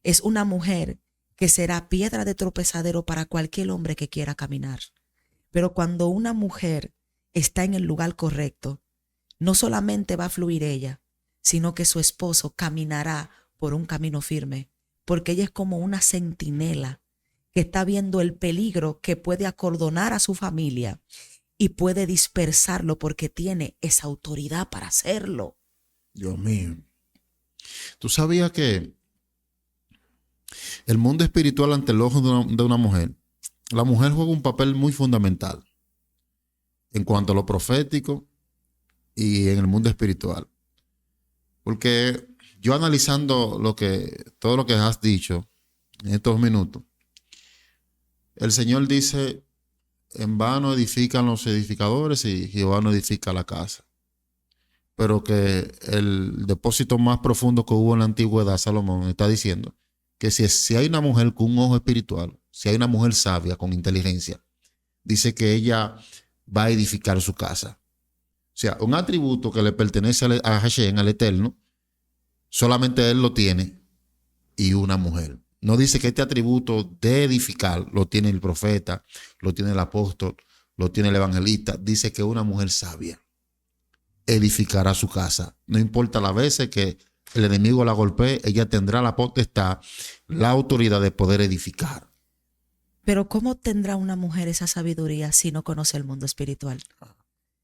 Es una mujer que será piedra de tropezadero para cualquier hombre que quiera caminar. Pero cuando una mujer está en el lugar correcto, no solamente va a fluir ella, sino que su esposo caminará por un camino firme, porque ella es como una centinela que está viendo el peligro que puede acordonar a su familia y puede dispersarlo porque tiene esa autoridad para hacerlo. Dios mío. ¿Tú sabías que el mundo espiritual ante el ojo de una mujer, la mujer juega un papel muy fundamental en cuanto a lo profético y en el mundo espiritual? Porque yo analizando todo lo que has dicho en estos minutos, el Señor dice: en vano edifican los edificadores y Jehová no edifica la casa. Pero que el depósito más profundo que hubo en la antigüedad, Salomón está diciendo que si hay una mujer con un ojo espiritual, si hay una mujer sabia con inteligencia, dice que ella va a edificar su casa. O sea, un atributo que le pertenece a Hashem, al Eterno, solamente él lo tiene y una mujer. No dice que este atributo de edificar lo tiene el profeta, lo tiene el apóstol, lo tiene el evangelista. Dice que una mujer sabia edificará su casa. No importa las veces que el enemigo la golpee, ella tendrá la potestad, la autoridad de poder edificar. Pero ¿cómo tendrá una mujer esa sabiduría si no conoce el mundo espiritual?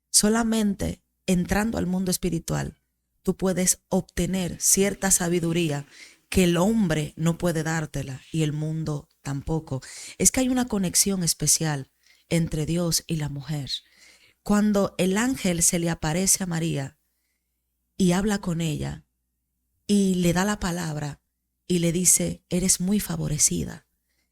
Solamente entrando al mundo espiritual, tú puedes obtener cierta sabiduría que el hombre no puede dártela y el mundo tampoco. Es que hay una conexión especial entre Dios y la mujer. Cuando el ángel se le aparece a María y habla con ella y le da la palabra y le dice, eres muy favorecida.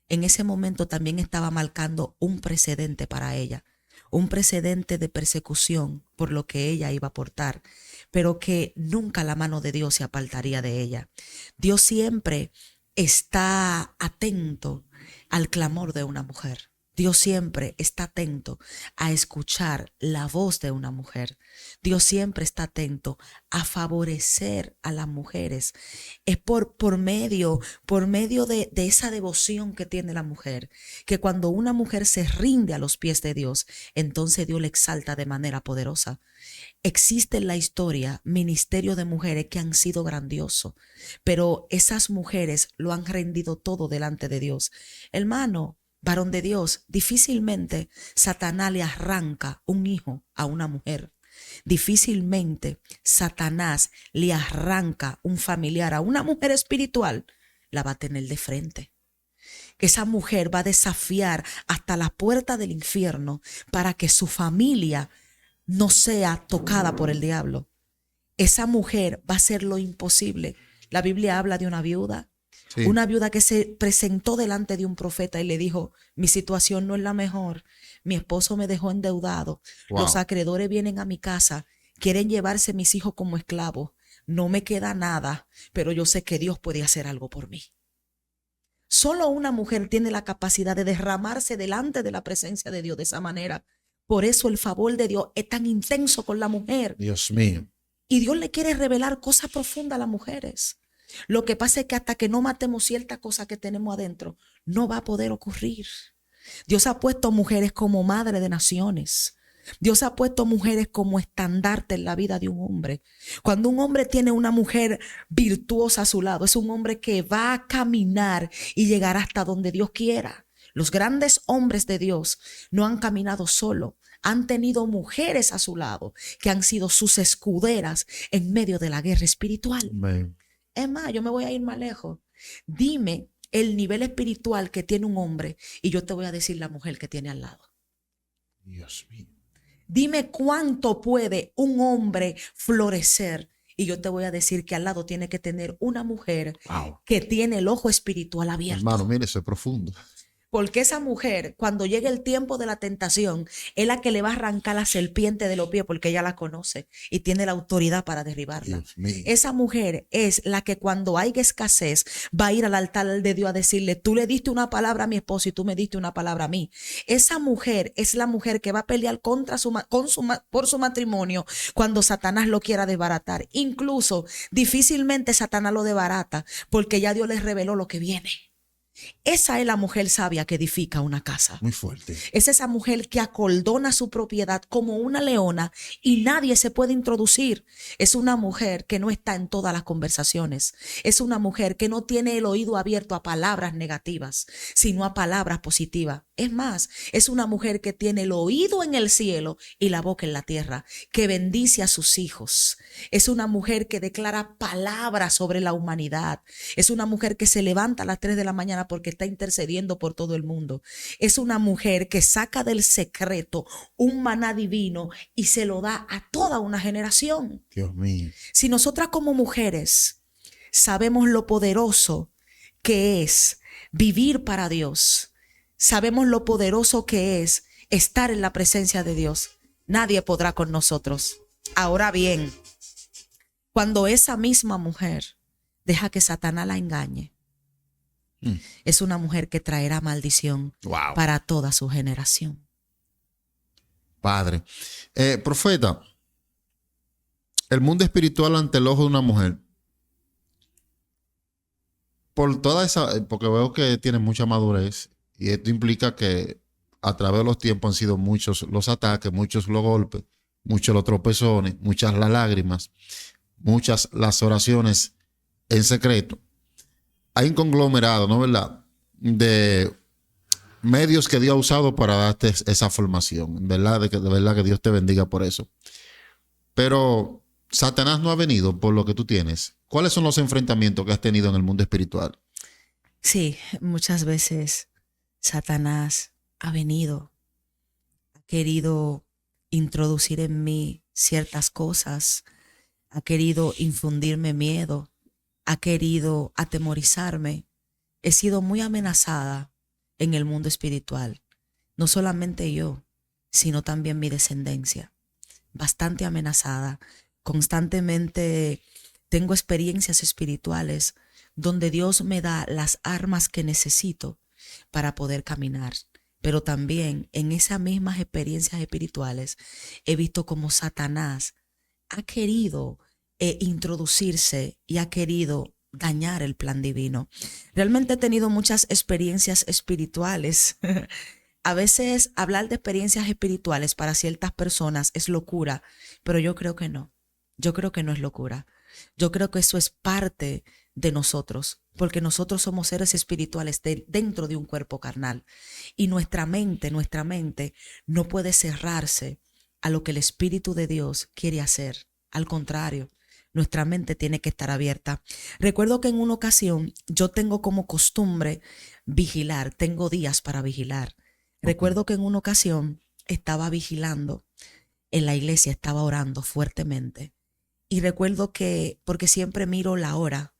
En ese momento también estaba marcando un precedente para ella, un precedente de persecución por lo que ella iba a portar, pero que nunca la mano de Dios se apartaría de ella. Dios siempre está atento al clamor de una mujer. Dios siempre está atento a escuchar la voz de una mujer. Dios siempre está atento a favorecer a las mujeres. Es por medio de esa devoción que tiene la mujer, que cuando una mujer se rinde a los pies de Dios, entonces Dios le exalta de manera poderosa. Existe en la historia ministerio de mujeres que han sido grandiosos, pero esas mujeres lo han rendido todo delante de Dios. Hermano, varón de Dios, difícilmente Satanás le arranca un hijo a una mujer. Difícilmente Satanás le arranca un familiar a una mujer espiritual. La va a tener de frente. Que esa mujer va a desafiar hasta la puerta del infierno para que su familia no sea tocada por el diablo. Esa mujer va a hacer lo imposible. La Biblia habla de una viuda. Sí. Una viuda que se presentó delante de un profeta y le dijo, mi situación no es la mejor, mi esposo me dejó endeudado, los acreedores vienen a mi casa, quieren llevarse mis hijos como esclavos, no me queda nada, pero yo sé que Dios puede hacer algo por mí. Solo una mujer tiene la capacidad de derramarse delante de la presencia de Dios de esa manera. Por eso el favor de Dios es tan intenso con la mujer. Dios mío. Y Dios le quiere revelar cosas profundas a las mujeres. Lo que pasa es que hasta que no matemos cierta cosa que tenemos adentro, no va a poder ocurrir. Dios ha puesto mujeres como madre de naciones. Dios ha puesto mujeres como estandarte en la vida de un hombre. Cuando un hombre tiene una mujer virtuosa a su lado, es un hombre que va a caminar y llegar hasta donde Dios quiera. Los grandes hombres de Dios no han caminado solo. Han tenido mujeres a su lado que han sido sus escuderas en medio de la guerra espiritual. Amén. Es más, yo me voy a ir más lejos. Dime el nivel espiritual que tiene un hombre y yo te voy a decir la mujer que tiene al lado. Dios mío. Dime cuánto puede un hombre florecer y yo te voy a decir que al lado tiene que tener una mujer que tiene el ojo espiritual abierto. Hermano, mire, eso es profundo. Porque esa mujer, cuando llegue el tiempo de la tentación, es la que le va a arrancar la serpiente de los pies porque ella la conoce y tiene la autoridad para derribarla. Esa mujer es la que cuando haya escasez va a ir al altar de Dios a decirle, tú le diste una palabra a mi esposo y tú me diste una palabra a mí. Esa mujer es la mujer que va a pelear por su matrimonio cuando Satanás lo quiera desbaratar. Incluso difícilmente Satanás lo desbarata porque ya Dios les reveló lo que viene. Esa es la mujer sabia que edifica una casa. Muy fuerte. Es esa mujer que acordona su propiedad como una leona y nadie se puede introducir. Es una mujer que no está en todas las conversaciones. Es una mujer que no tiene el oído abierto a palabras negativas, sino a palabras positivas. Es más, es una mujer que tiene el oído en el cielo y la boca en la tierra, que bendice a sus hijos. Es una mujer que declara palabras sobre la humanidad. Es una mujer que se levanta a las 3 de la mañana porque está intercediendo por todo el mundo. Es una mujer que saca del secreto un maná divino y se lo da a toda una generación. Dios mío. Si nosotras como mujeres sabemos lo poderoso que es vivir para Dios, sabemos lo poderoso que es estar en la presencia de Dios, nadie podrá con nosotros. Ahora bien, cuando esa misma mujer deja que Satanás la engañe, Es una mujer que traerá maldición Wow. para toda su generación. Padre. Profeta, el mundo espiritual ante el ojo de una mujer. Por toda esa, porque veo que tiene mucha madurez y esto implica que a través de los tiempos han sido muchos los ataques, muchos los golpes, muchos los tropezones, muchas las lágrimas, muchas las oraciones en secreto. Hay un conglomerado, ¿no verdad?, de medios que Dios ha usado para darte esa formación. ¿Verdad? De verdad que Dios te bendiga por eso. Pero Satanás no ha venido por lo que tú tienes. ¿Cuáles son los enfrentamientos que has tenido en el mundo espiritual? Sí, muchas veces Satanás ha venido, ha querido introducir en mí ciertas cosas, ha querido infundirme miedo, ha querido atemorizarme. He sido muy amenazada en el mundo espiritual. No solamente yo, sino también mi descendencia. Bastante amenazada. Constantemente tengo experiencias espirituales donde Dios me da las armas que necesito para poder caminar. Pero también en esas mismas experiencias espirituales he visto como Satanás ha querido introducirse y ha querido dañar el plan divino. Realmente he tenido muchas experiencias espirituales. A veces hablar de experiencias espirituales para ciertas personas es locura, pero yo creo que no. Yo creo que no es locura. Yo creo que eso es parte de nosotros, porque nosotros somos seres espirituales dentro de un cuerpo carnal. Y nuestra mente no puede cerrarse a lo que el Espíritu de Dios quiere hacer. Al contrario, nuestra mente tiene que estar abierta. Recuerdo que en una ocasión yo tengo como costumbre vigilar, tengo días para vigilar. Recuerdo que en una ocasión estaba vigilando en la iglesia, estaba orando fuertemente. Y recuerdo que, porque siempre miro la hora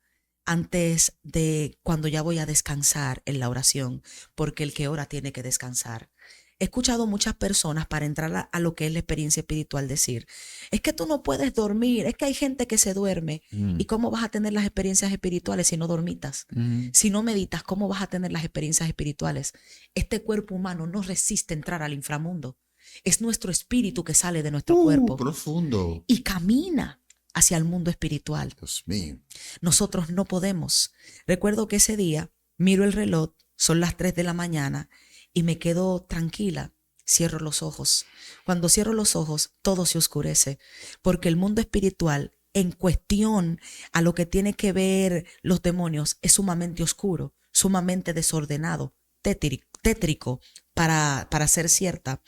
antes de cuando ya voy a descansar en la oración, porque el que ora tiene que descansar. He escuchado muchas personas para entrar a lo que es la experiencia espiritual decir, es que tú no puedes dormir, es que hay gente que se duerme. ¿Y cómo vas a tener las experiencias espirituales si no dormitas? Si no meditas, ¿cómo vas a tener las experiencias espirituales? Este cuerpo humano no resiste entrar al inframundo. Es nuestro espíritu que sale de nuestro cuerpo. Profundo. Y camina hacia el mundo espiritual. Dios mío. Nosotros no podemos. Recuerdo que ese día miro el reloj, son las 3 de la mañana y me quedo tranquila. Cierro los ojos. Cuando cierro los ojos, todo se oscurece, porque el mundo espiritual, en cuestión a lo que tiene que ver los demonios, es sumamente oscuro, sumamente desordenado, tétrico para ser cierta.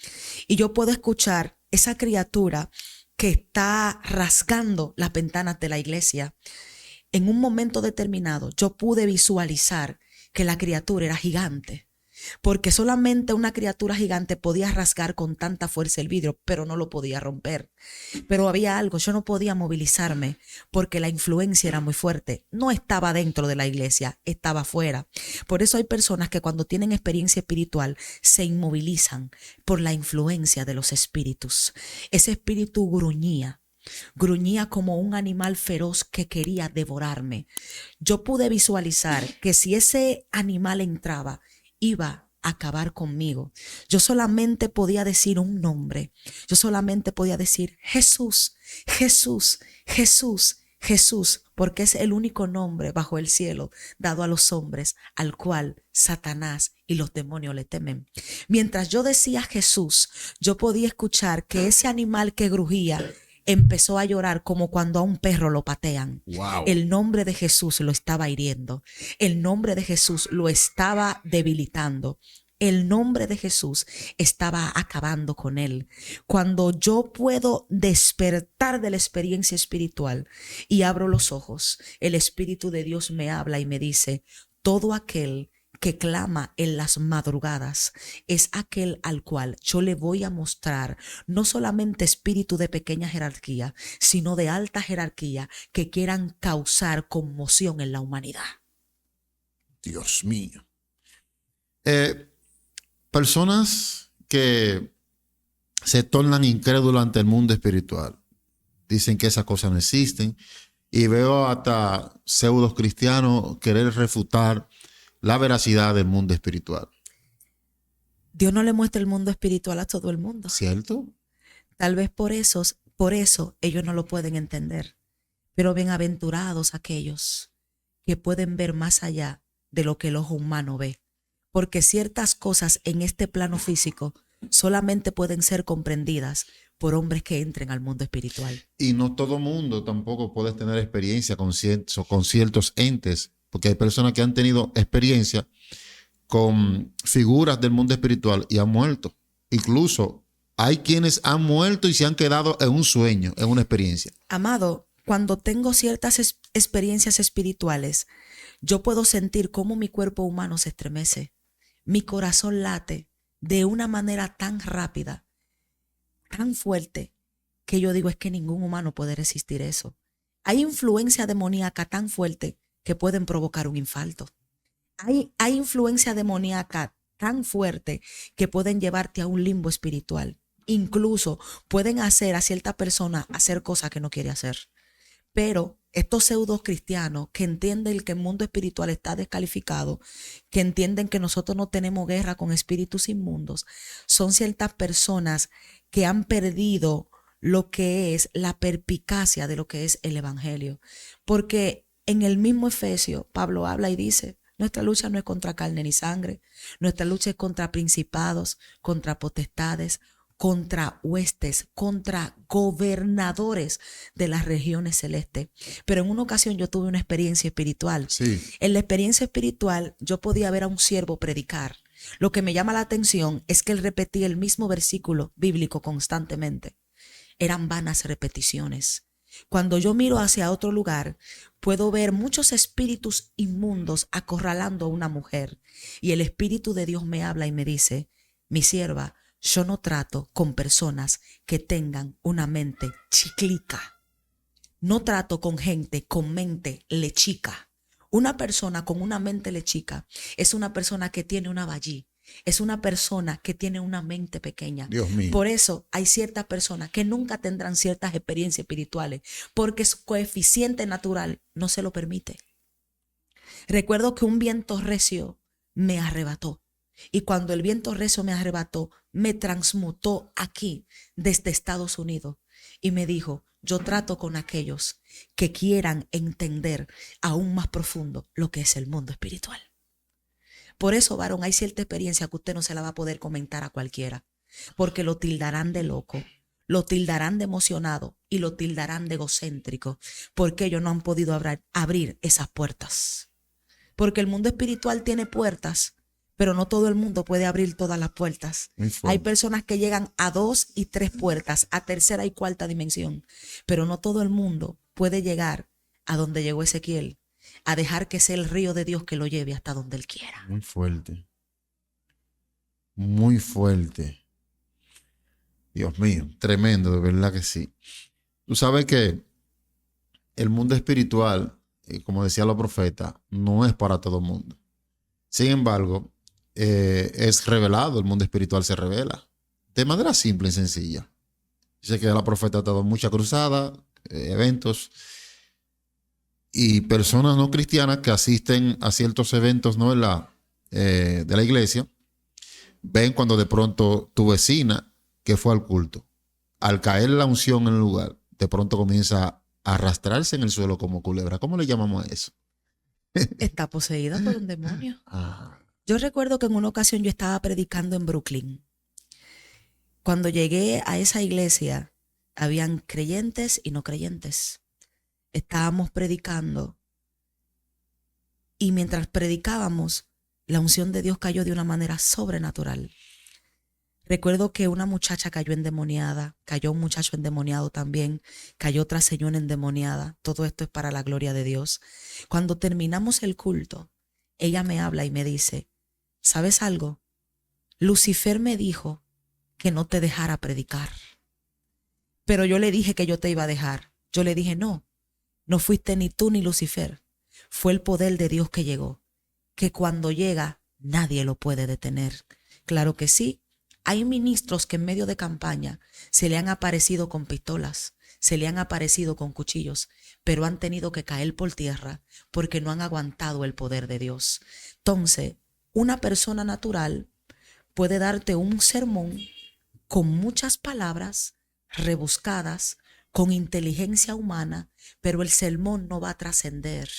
Y yo puedo escuchar esa criatura que está rasgando las ventanas de la iglesia. En un momento determinado, yo pude visualizar que la criatura era gigante, porque solamente una criatura gigante podía rasgar con tanta fuerza el vidrio, pero no lo podía romper. Pero había algo, yo no podía movilizarme porque la influencia era muy fuerte. No estaba dentro de la iglesia, estaba afuera. Por eso hay personas que cuando tienen experiencia espiritual se inmovilizan por la influencia de los espíritus. Ese espíritu gruñía como un animal feroz que quería devorarme. Yo pude visualizar que si ese animal entraba, iba a acabar conmigo. Yo solamente podía decir un nombre. Yo solamente podía decir Jesús, Jesús, Jesús, Jesús, porque es el único nombre bajo el cielo dado a los hombres al cual Satanás y los demonios le temen. Mientras yo decía Jesús, yo podía escuchar que ese animal que grujía empezó a llorar como cuando a un perro lo patean. Wow. El nombre de Jesús lo estaba hiriendo. El nombre de Jesús lo estaba debilitando. El nombre de Jesús estaba acabando con él. Cuando yo puedo despertar de la experiencia espiritual y abro los ojos, el Espíritu de Dios me habla y me dice, todo aquel que clama en las madrugadas es aquel al cual yo le voy a mostrar no solamente espíritu de pequeña jerarquía, sino de alta jerarquía que quieran causar conmoción en la humanidad. Dios mío. Personas que se tornan incrédulas ante el mundo espiritual. Dicen que esas cosas no existen. Y veo hasta pseudos cristianos querer refutar la veracidad del mundo espiritual. Dios no le muestra el mundo espiritual a todo el mundo. ¿Cierto? Tal vez por eso ellos no lo pueden entender. Pero bienaventurados aquellos que pueden ver más allá de lo que el ojo humano ve. Porque ciertas cosas en este plano físico solamente pueden ser comprendidas por hombres que entren al mundo espiritual. Y no todo mundo tampoco puede tener experiencia con ciertos entes, porque hay personas que han tenido experiencia con figuras del mundo espiritual y han muerto. Incluso hay quienes han muerto y se han quedado en un sueño, en una experiencia. Amado, cuando tengo ciertas experiencias espirituales, yo puedo sentir cómo mi cuerpo humano se estremece. Mi corazón late de una manera tan rápida, tan fuerte, que yo digo es que ningún humano puede resistir eso. Hay influencia demoníaca tan fuerte que pueden provocar un infarto. Hay influencia demoníaca tan fuerte que pueden llevarte a un limbo espiritual. Incluso pueden hacer a cierta persona hacer cosas que no quiere hacer. Pero estos pseudo cristianos que entienden que el mundo espiritual está descalificado, que entienden que nosotros no tenemos guerra con espíritus inmundos, son ciertas personas que han perdido lo que es la perspicacia de lo que es el evangelio. Porque en el mismo Efesio, Pablo habla y dice, nuestra lucha no es contra carne ni sangre, nuestra lucha es contra principados, contra potestades, contra huestes, contra gobernadores de las regiones celestes. Pero en una ocasión yo tuve una experiencia espiritual. Sí. En la experiencia espiritual yo podía ver a un siervo predicar. Lo que me llama la atención es que él repetía el mismo versículo bíblico constantemente. Eran vanas repeticiones. Cuando yo miro hacia otro lugar, puedo ver muchos espíritus inmundos acorralando a una mujer. Y el Espíritu de Dios me habla y me dice, mi sierva, yo no trato con personas que tengan una mente chiclica. No trato con gente con mente lechica. Una persona con una mente lechica es una persona que tiene una vallí. Es una persona que tiene una mente pequeña. Dios mío. Por eso hay ciertas personas que nunca tendrán ciertas experiencias espirituales porque su coeficiente natural no se lo permite. Recuerdo que un viento recio me arrebató. Y cuando el viento recio me arrebató, me transmutó aquí desde Estados Unidos y me dijo, yo trato con aquellos que quieran entender aún más profundo lo que es el mundo espiritual. Por eso, varón, hay cierta experiencia que usted no se la va a poder comentar a cualquiera, porque lo tildarán de loco, lo tildarán de emocionado y lo tildarán de egocéntrico, porque ellos no han podido abrir esas puertas. Porque el mundo espiritual tiene puertas, pero no todo el mundo puede abrir todas las puertas. Hay personas que llegan a 2 y 3 puertas, a tercera y cuarta dimensión, pero no todo el mundo puede llegar a donde llegó Ezequiel, a dejar que sea el río de Dios que lo lleve hasta donde él quiera. Muy fuerte. Muy fuerte. Dios mío, tremendo, de verdad que sí. Tú sabes que el mundo espiritual, como decía la profeta, no es para todo el mundo. Sin embargo, es revelado, el mundo espiritual se revela de manera simple y sencilla. Sé que la profeta ha dado mucha cruzada, eventos, y personas no cristianas que asisten a ciertos eventos, ¿no?, de la iglesia, ven cuando de pronto tu vecina que fue al culto, al caer la unción en el lugar, de pronto comienza a arrastrarse en el suelo como culebra. ¿Cómo le llamamos a eso? Está poseída por un demonio. Ah. Yo recuerdo que en una ocasión yo estaba predicando en Brooklyn. Cuando llegué a esa iglesia, habían creyentes y no creyentes. Estábamos predicando y mientras predicábamos, la unción de Dios cayó de una manera sobrenatural. Recuerdo que una muchacha cayó endemoniada, cayó un muchacho endemoniado también, cayó otra señora endemoniada. Todo esto es para la gloria de Dios. Cuando terminamos el culto, ella me habla y me dice, ¿sabes algo? Lucifer me dijo que no te dejara predicar. Pero yo le dije que yo te iba a dejar. Yo le dije, no fuiste ni tú ni Lucifer. Fue el poder de Dios que llegó, que cuando llega nadie lo puede detener. Claro que sí. Hay ministros que en medio de campaña se le han aparecido con pistolas, se le han aparecido con cuchillos, pero han tenido que caer por tierra porque no han aguantado el poder de Dios. Entonces, una persona natural puede darte un sermón con muchas palabras rebuscadas, con inteligencia humana, pero el sermón no va a trascender,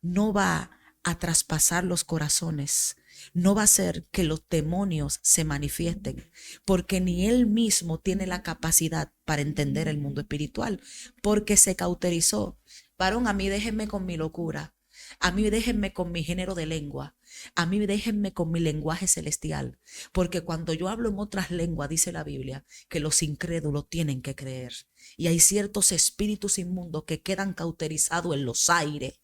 no va a traspasar los corazones, no va a hacer que los demonios se manifiesten, porque ni él mismo tiene la capacidad para entender el mundo espiritual, porque se cauterizó. Varón, a mí déjenme con mi locura, a mí déjenme con mi género de lengua, a mí déjenme con mi lenguaje celestial, porque cuando yo hablo en otras lenguas, dice la Biblia, que los incrédulos tienen que creer. Y hay ciertos espíritus inmundos que quedan cauterizados en los aires.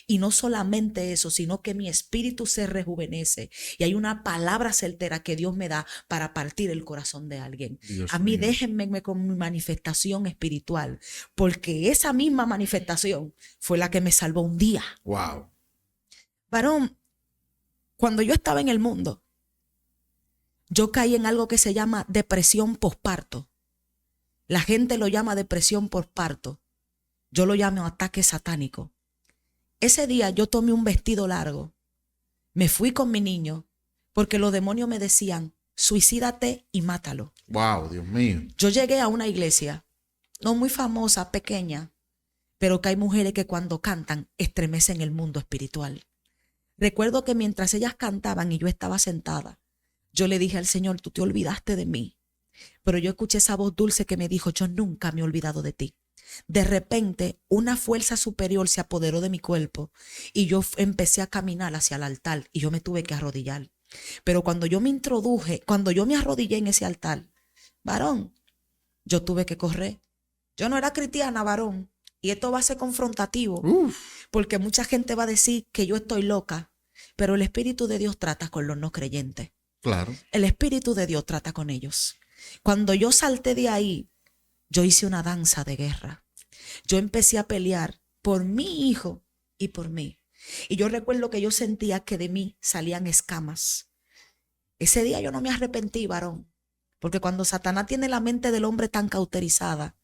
Y no solamente eso, sino que mi espíritu se rejuvenece y hay una palabra certera que Dios me da para partir el corazón de alguien. Dios A mí mío. déjenme con mi manifestación espiritual, porque esa misma manifestación fue la que me salvó un día. Wow. Varón, cuando yo estaba en el mundo, yo caí en algo que se llama depresión posparto. La gente lo llama depresión posparto. Yo lo llamo ataque satánico. Ese día yo tomé un vestido largo, me fui con mi niño, porque los demonios me decían, suicídate y mátalo. Wow, Dios mío. Yo llegué a una iglesia, no muy famosa, pequeña, pero que hay mujeres que cuando cantan estremecen el mundo espiritual. Recuerdo que mientras ellas cantaban y yo estaba sentada, yo le dije al Señor, tú te olvidaste de mí. Pero yo escuché esa voz dulce que me dijo, yo nunca me he olvidado de ti. De repente, una fuerza superior se apoderó de mi cuerpo y yo empecé a caminar hacia el altar y yo me tuve que arrodillar. Pero cuando yo me arrodillé en ese altar, varón, yo tuve que correr. Yo no era cristiana, varón, y esto va a ser confrontativo, porque mucha gente va a decir que yo estoy loca, pero el Espíritu de Dios trata con los no creyentes. Claro. El Espíritu de Dios trata con ellos. Cuando yo salté de ahí, yo hice una danza de guerra. Yo empecé a pelear por mi hijo y por mí. Y yo recuerdo que yo sentía que de mí salían escamas. Ese día yo no me arrepentí, varón, porque cuando Satanás tiene la mente del hombre tan cauterizada,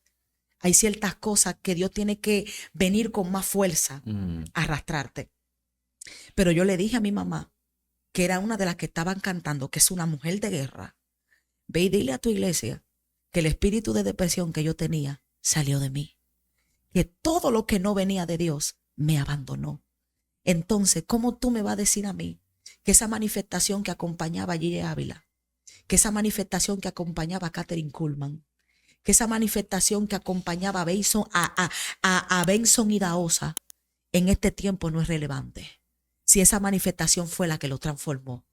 hay ciertas cosas que Dios tiene que venir con más fuerza a arrastrarte. Pero yo le dije a mi mamá, que era una de las que estaban cantando, que es una mujer de guerra, ve y dile a tu iglesia que el espíritu de depresión que yo tenía salió de mí, que todo lo que no venía de Dios me abandonó. Entonces, ¿cómo tú me vas a decir a mí que esa manifestación que acompañaba a Gigi Ávila, que esa manifestación que acompañaba a Catherine Kuhlman, que esa manifestación que acompañaba a Benson y Daosa en este tiempo no es relevante? Si esa manifestación fue la que lo transformó.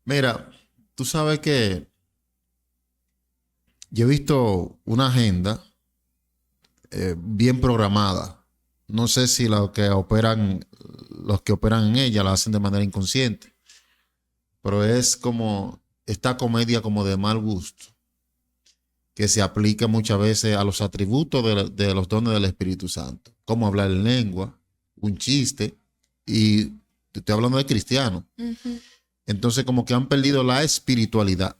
Mira, tú sabes que yo he visto una agenda bien programada. No sé si los que operan en ella la hacen de manera inconsciente, pero es como esta comedia como de mal gusto que se aplica muchas veces a los atributos de los dones del Espíritu Santo, como hablar en lengua, un chiste, y te estoy hablando de cristianos. Entonces como que han perdido la espiritualidad.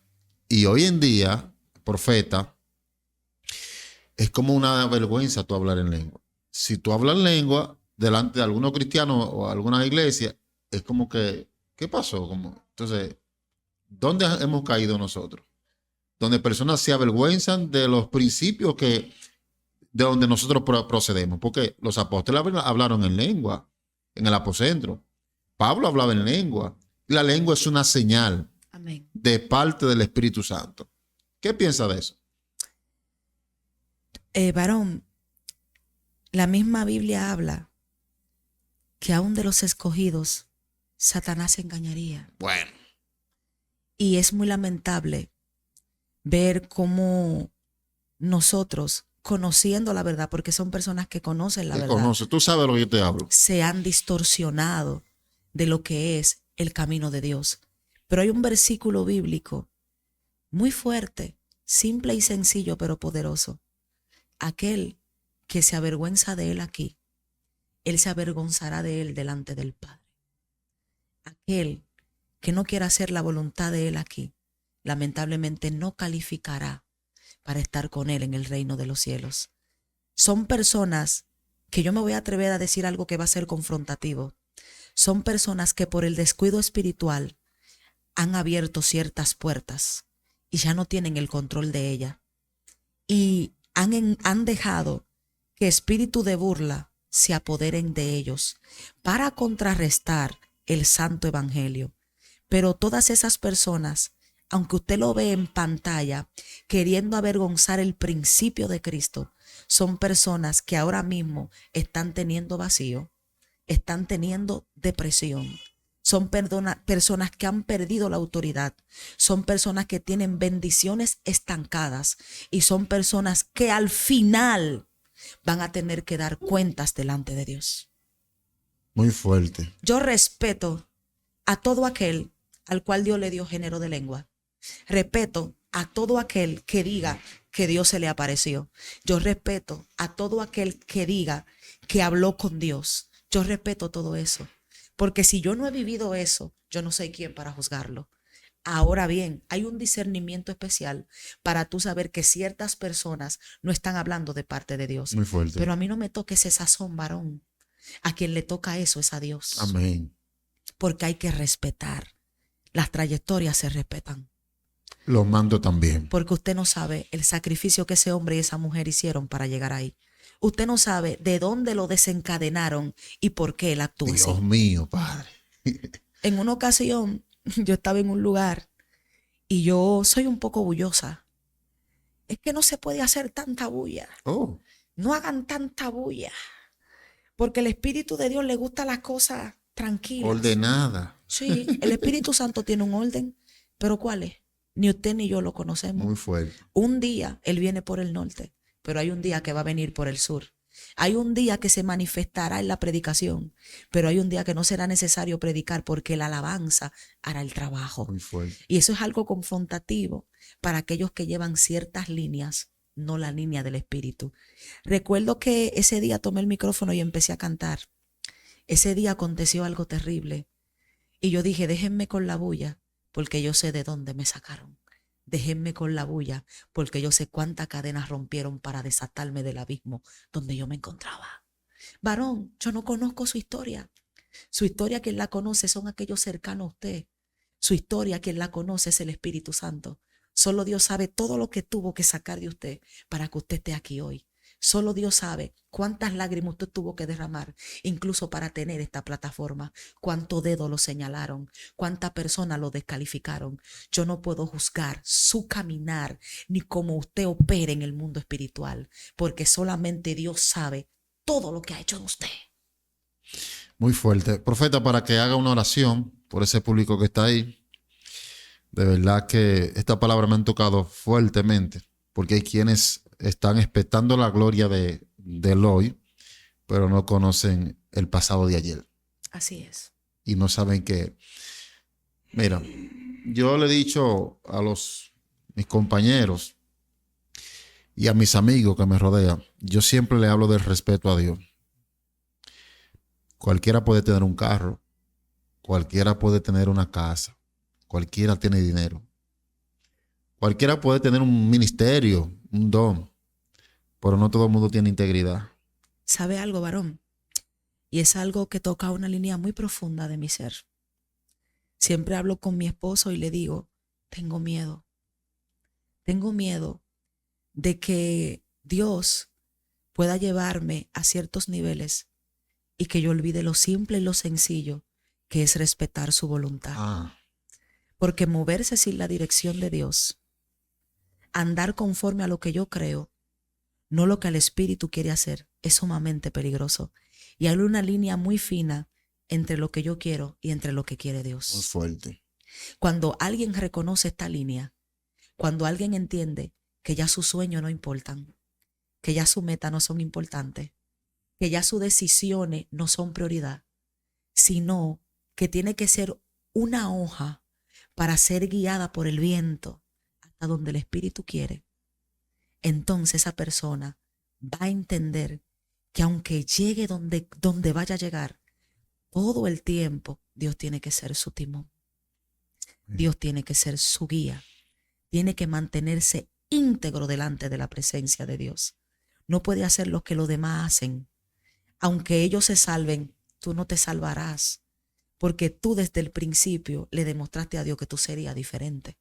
Y hoy en día, profeta, es como una vergüenza tú hablar en lengua. Si tú hablas en lengua delante de algunos cristianos o alguna iglesia, es como que, ¿qué pasó? Entonces, ¿dónde hemos caído nosotros? Donde personas se avergüenzan de los principios de donde nosotros procedemos. Porque los apóstoles hablaron en lengua, en el apocentro. Pablo hablaba en lengua. Y la lengua es una señal. Amén. De parte del Espíritu Santo. ¿Qué piensa de eso? Varón, la misma Biblia habla que aún de los escogidos, Satanás se engañaría. Bueno. Y es muy lamentable ver cómo nosotros, conociendo la verdad, porque son personas que conocen la verdad, Tú sabes lo que yo te hablo. se han distorsionado de lo que es el camino de Dios. Pero hay un versículo bíblico muy fuerte, simple y sencillo, pero poderoso. Aquel que se avergüenza de él aquí, él se avergonzará de él delante del Padre. Aquel que no quiera hacer la voluntad de él aquí, lamentablemente no calificará para estar con Él en el reino de los cielos. Son personas que yo me voy a atrever a decir algo que va a ser confrontativo. Son personas que por el descuido espiritual han abierto ciertas puertas y ya no tienen el control de ellas. Y han dejado que espíritu de burla se apoderen de ellos para contrarrestar el santo evangelio. Pero todas esas personas, aunque usted lo ve en pantalla, queriendo avergonzar el principio de Cristo, son personas que ahora mismo están teniendo vacío, están teniendo depresión. Son personas que han perdido la autoridad. Son personas que tienen bendiciones estancadas. Y son personas que al final van a tener que dar cuentas delante de Dios. Muy fuerte. Yo respeto a todo aquel al cual Dios le dio género de lengua. Respeto a todo aquel que diga que Dios se le apareció. Yo respeto a todo aquel que diga que habló con Dios. Yo respeto todo eso. Porque si yo no he vivido eso, yo no soy quien para juzgarlo. Ahora bien, hay un discernimiento especial para tú saber que ciertas personas no están hablando de parte de Dios. Muy fuerte. Pero a mí no me toques esa sazón, varón. A quien le toca eso es a Dios. Amén. Porque hay que respetar. Las trayectorias se respetan. Los mando también. Porque usted no sabe el sacrificio que ese hombre y esa mujer hicieron para llegar ahí. Usted no sabe de dónde lo desencadenaron y por qué él actuó así. Dios mío, Padre. En una ocasión, yo estaba en un lugar y yo soy un poco bullosa. Es que no se puede hacer tanta bulla. Oh. No hagan tanta bulla. Porque el Espíritu de Dios le gusta las cosas tranquilas. Ordenada. Sí, el Espíritu Santo tiene un orden. ¿Pero cuál es? Ni usted ni yo lo conocemos. Muy fuerte. Un día Él viene por el norte, pero hay un día que va a venir por el sur. Hay un día que se manifestará en la predicación, pero hay un día que no será necesario predicar porque la alabanza hará el trabajo. Muy fuerte. Y eso es algo confrontativo para aquellos que llevan ciertas líneas, no la línea del Espíritu. Recuerdo que ese día tomé el micrófono y empecé a cantar. Ese día aconteció algo terrible y yo dije, déjenme con la bulla porque yo sé de dónde me sacaron. Déjenme con la bulla porque yo sé cuántas cadenas rompieron para desatarme del abismo donde yo me encontraba. Varón, yo no conozco su historia. Su historia, quien la conoce son aquellos cercanos a usted. Su historia, quien la conoce es el Espíritu Santo. Solo Dios sabe todo lo que tuvo que sacar de usted para que usted esté aquí hoy. Solo Dios sabe cuántas lágrimas usted tuvo que derramar, incluso para tener esta plataforma. Cuánto dedo lo señalaron, cuántas personas lo descalificaron. Yo no puedo juzgar su caminar ni cómo usted opera en el mundo espiritual, porque solamente Dios sabe todo lo que ha hecho en usted. Muy fuerte. Profeta, para que haga una oración por ese público que está ahí. De verdad que esta palabra me han tocado fuertemente, porque hay quienes están expectando la gloria del hoy, pero no conocen el pasado de ayer. Así es. Y no saben que, mira, yo le he dicho a mis compañeros y a mis amigos que me rodean, yo siempre le hablo del respeto a Dios. Cualquiera puede tener un carro, cualquiera puede tener una casa, cualquiera tiene dinero. Cualquiera puede tener un ministerio, un don, pero no todo el mundo tiene integridad. ¿Sabe algo, varón? Y es algo que toca una línea muy profunda de mi ser. Siempre hablo con mi esposo y le digo, tengo miedo. Tengo miedo de que Dios pueda llevarme a ciertos niveles y que yo olvide lo simple y lo sencillo que es respetar su voluntad. Porque moverse sin la dirección de Dios, andar conforme a lo que yo creo, no lo que el Espíritu quiere hacer, es sumamente peligroso. Y hay una línea muy fina entre lo que yo quiero y entre lo que quiere Dios. Muy fuerte. Cuando alguien reconoce esta línea, cuando alguien entiende que ya sus sueños no importan, que ya sus metas no son importantes, que ya sus decisiones no son prioridad, sino que tiene que ser una hoja para ser guiada por el viento hasta donde el Espíritu quiere, entonces esa persona va a entender que aunque llegue donde vaya a llegar, todo el tiempo Dios tiene que ser su timón. Dios tiene que ser su guía. Tiene que mantenerse íntegro delante de la presencia de Dios. No puede hacer lo que los demás hacen. Aunque ellos se salven, tú no te salvarás, porque tú desde el principio le demostraste a Dios que tú serías diferente.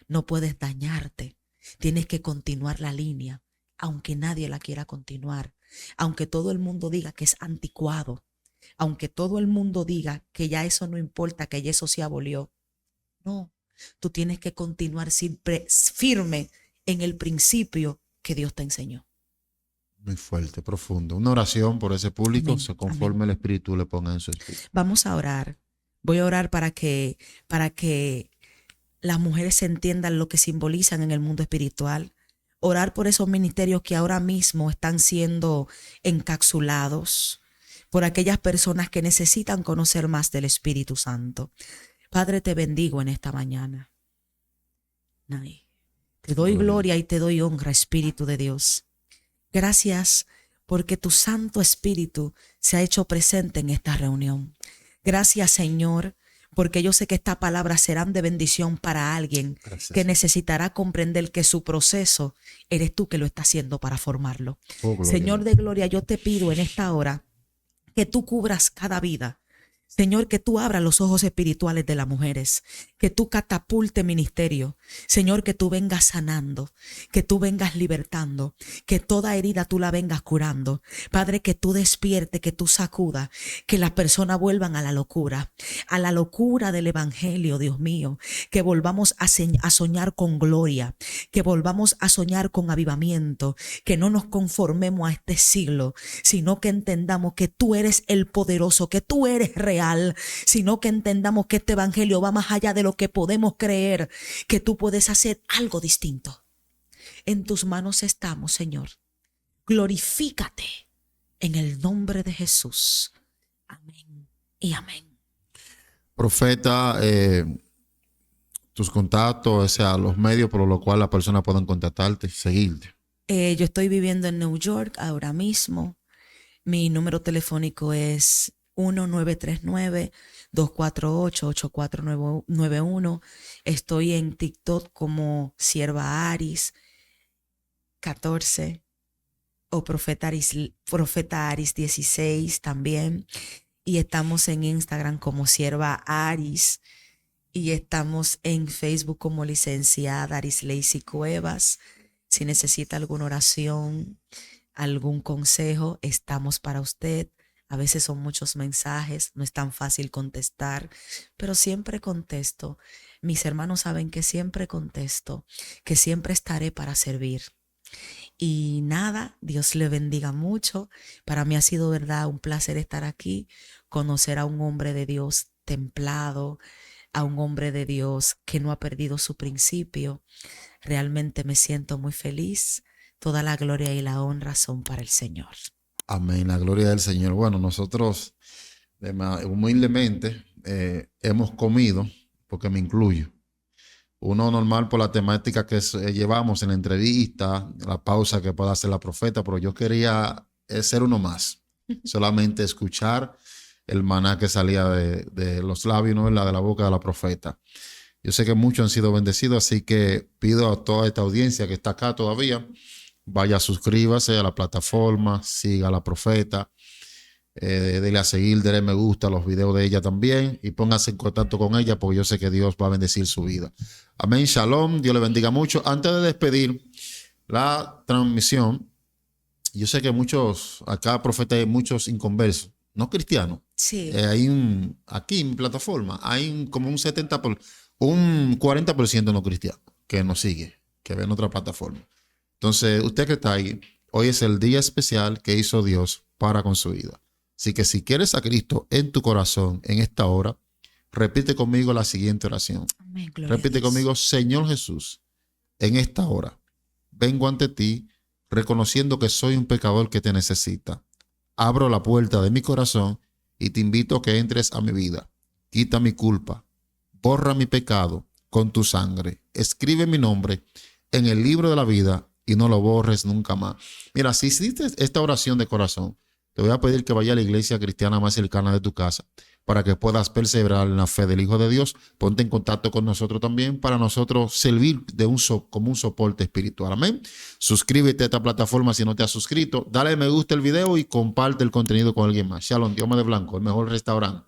No puedes dañarte. Tienes que continuar la línea, aunque nadie la quiera continuar, aunque todo el mundo diga que es anticuado, aunque todo el mundo diga que ya eso no importa, que ya eso se abolió. No, tú tienes que continuar siempre firme en el principio que Dios te enseñó. Muy fuerte, profundo. Una oración por ese público, Amén, se conforme amén. el Espíritu le ponga en su espíritu. Vamos a orar. Voy a orar para que las mujeres se entiendan lo que simbolizan en el mundo espiritual. Orar por esos ministerios que ahora mismo están siendo encapsulados, por aquellas personas que necesitan conocer más del Espíritu Santo. Padre, te bendigo en esta mañana. Te doy gloria y te doy honra, Espíritu de Dios. Gracias porque tu Santo Espíritu se ha hecho presente en esta reunión. Gracias, Señor, porque yo sé que esta palabra será de bendición para alguien que necesitará comprender que su proceso eres tú que lo estás haciendo para formarlo. Señor de gloria, yo te pido en esta hora que tú cubras cada vida. Señor, que tú abras los ojos espirituales de las mujeres, que tú catapulte ministerio. Señor, que tú vengas sanando, que tú vengas libertando, que toda herida tú la vengas curando. Padre, que tú despierte, que tú sacudas, que las personas vuelvan a la locura del evangelio, Dios mío, que volvamos a soñar con gloria, que volvamos a soñar con avivamiento, que no nos conformemos a este siglo, sino que entendamos que tú eres el poderoso, que tú eres real, sino que entendamos que este evangelio va más allá de lo que podemos creer, que tú puedes hacer algo distinto. En tus manos estamos, Señor. Glorifícate en el nombre de Jesús. Amén y amén. Profeta, tus contactos, o sea, los medios por los cuales las personas pueden contactarte, seguirte. Yo estoy viviendo en New York ahora mismo. Mi número telefónico es 1939-248-8491. Estoy en TikTok como Sierva Aris 14 o Profeta Aris 16 también. Y estamos en Instagram como Sierva Aris. Y estamos en Facebook como Licenciada Aris Lacey Cuevas. Si necesita alguna oración, algún consejo, estamos para usted. A veces son muchos mensajes, no es tan fácil contestar, pero siempre contesto. Mis hermanos saben que siempre contesto, que siempre estaré para servir. Y nada, Dios le bendiga mucho. Para mí ha sido, verdad, un placer estar aquí, conocer a un hombre de Dios templado, a un hombre de Dios que no ha perdido su principio. Realmente me siento muy feliz. Toda la gloria y la honra son para el Señor. Amén, la gloria del Señor. Bueno, nosotros humildemente hemos comido, porque me incluyo. Uno normal por la temática que llevamos en la entrevista, la pausa que pueda hacer la profeta, pero yo quería ser uno más. Solamente escuchar el maná que salía de los labios, ¿no? De la boca de la profeta. Yo sé que muchos han sido bendecidos, así que pido a toda esta audiencia que está acá todavía, vaya, suscríbase a la plataforma, siga a la profeta, dele a seguir, dele me gusta a los videos de ella también y póngase en contacto con ella porque yo sé que Dios va a bendecir su vida. Amén, shalom, Dios le bendiga mucho. Antes de despedir la transmisión, yo sé que acá profeta hay muchos inconversos, no cristianos. Sí. Aquí en mi plataforma hay como un 40% no cristiano que nos sigue, que ve en otra plataforma. Entonces, usted que está ahí, hoy es el día especial que hizo Dios para con su vida. Así que si quieres a Cristo en tu corazón en esta hora, repite conmigo la siguiente oración. Amén, Repite conmigo, Señor Jesús, en esta hora vengo ante ti reconociendo que soy un pecador que te necesita. Abro la puerta de mi corazón y te invito a que entres a mi vida. Quita mi culpa, borra mi pecado con tu sangre. Escribe mi nombre en el libro de la vida y no lo borres nunca más. Mira, si hiciste esta oración de corazón, te voy a pedir que vaya a la iglesia cristiana más cercana de tu casa para que puedas perseverar en la fe del Hijo de Dios. Ponte en contacto con nosotros también para nosotros servir como un soporte espiritual. Amén. Suscríbete a esta plataforma si no te has suscrito. Dale me gusta el video y comparte el contenido con alguien más. Shalom, Dios me de blanco, el mejor restaurante.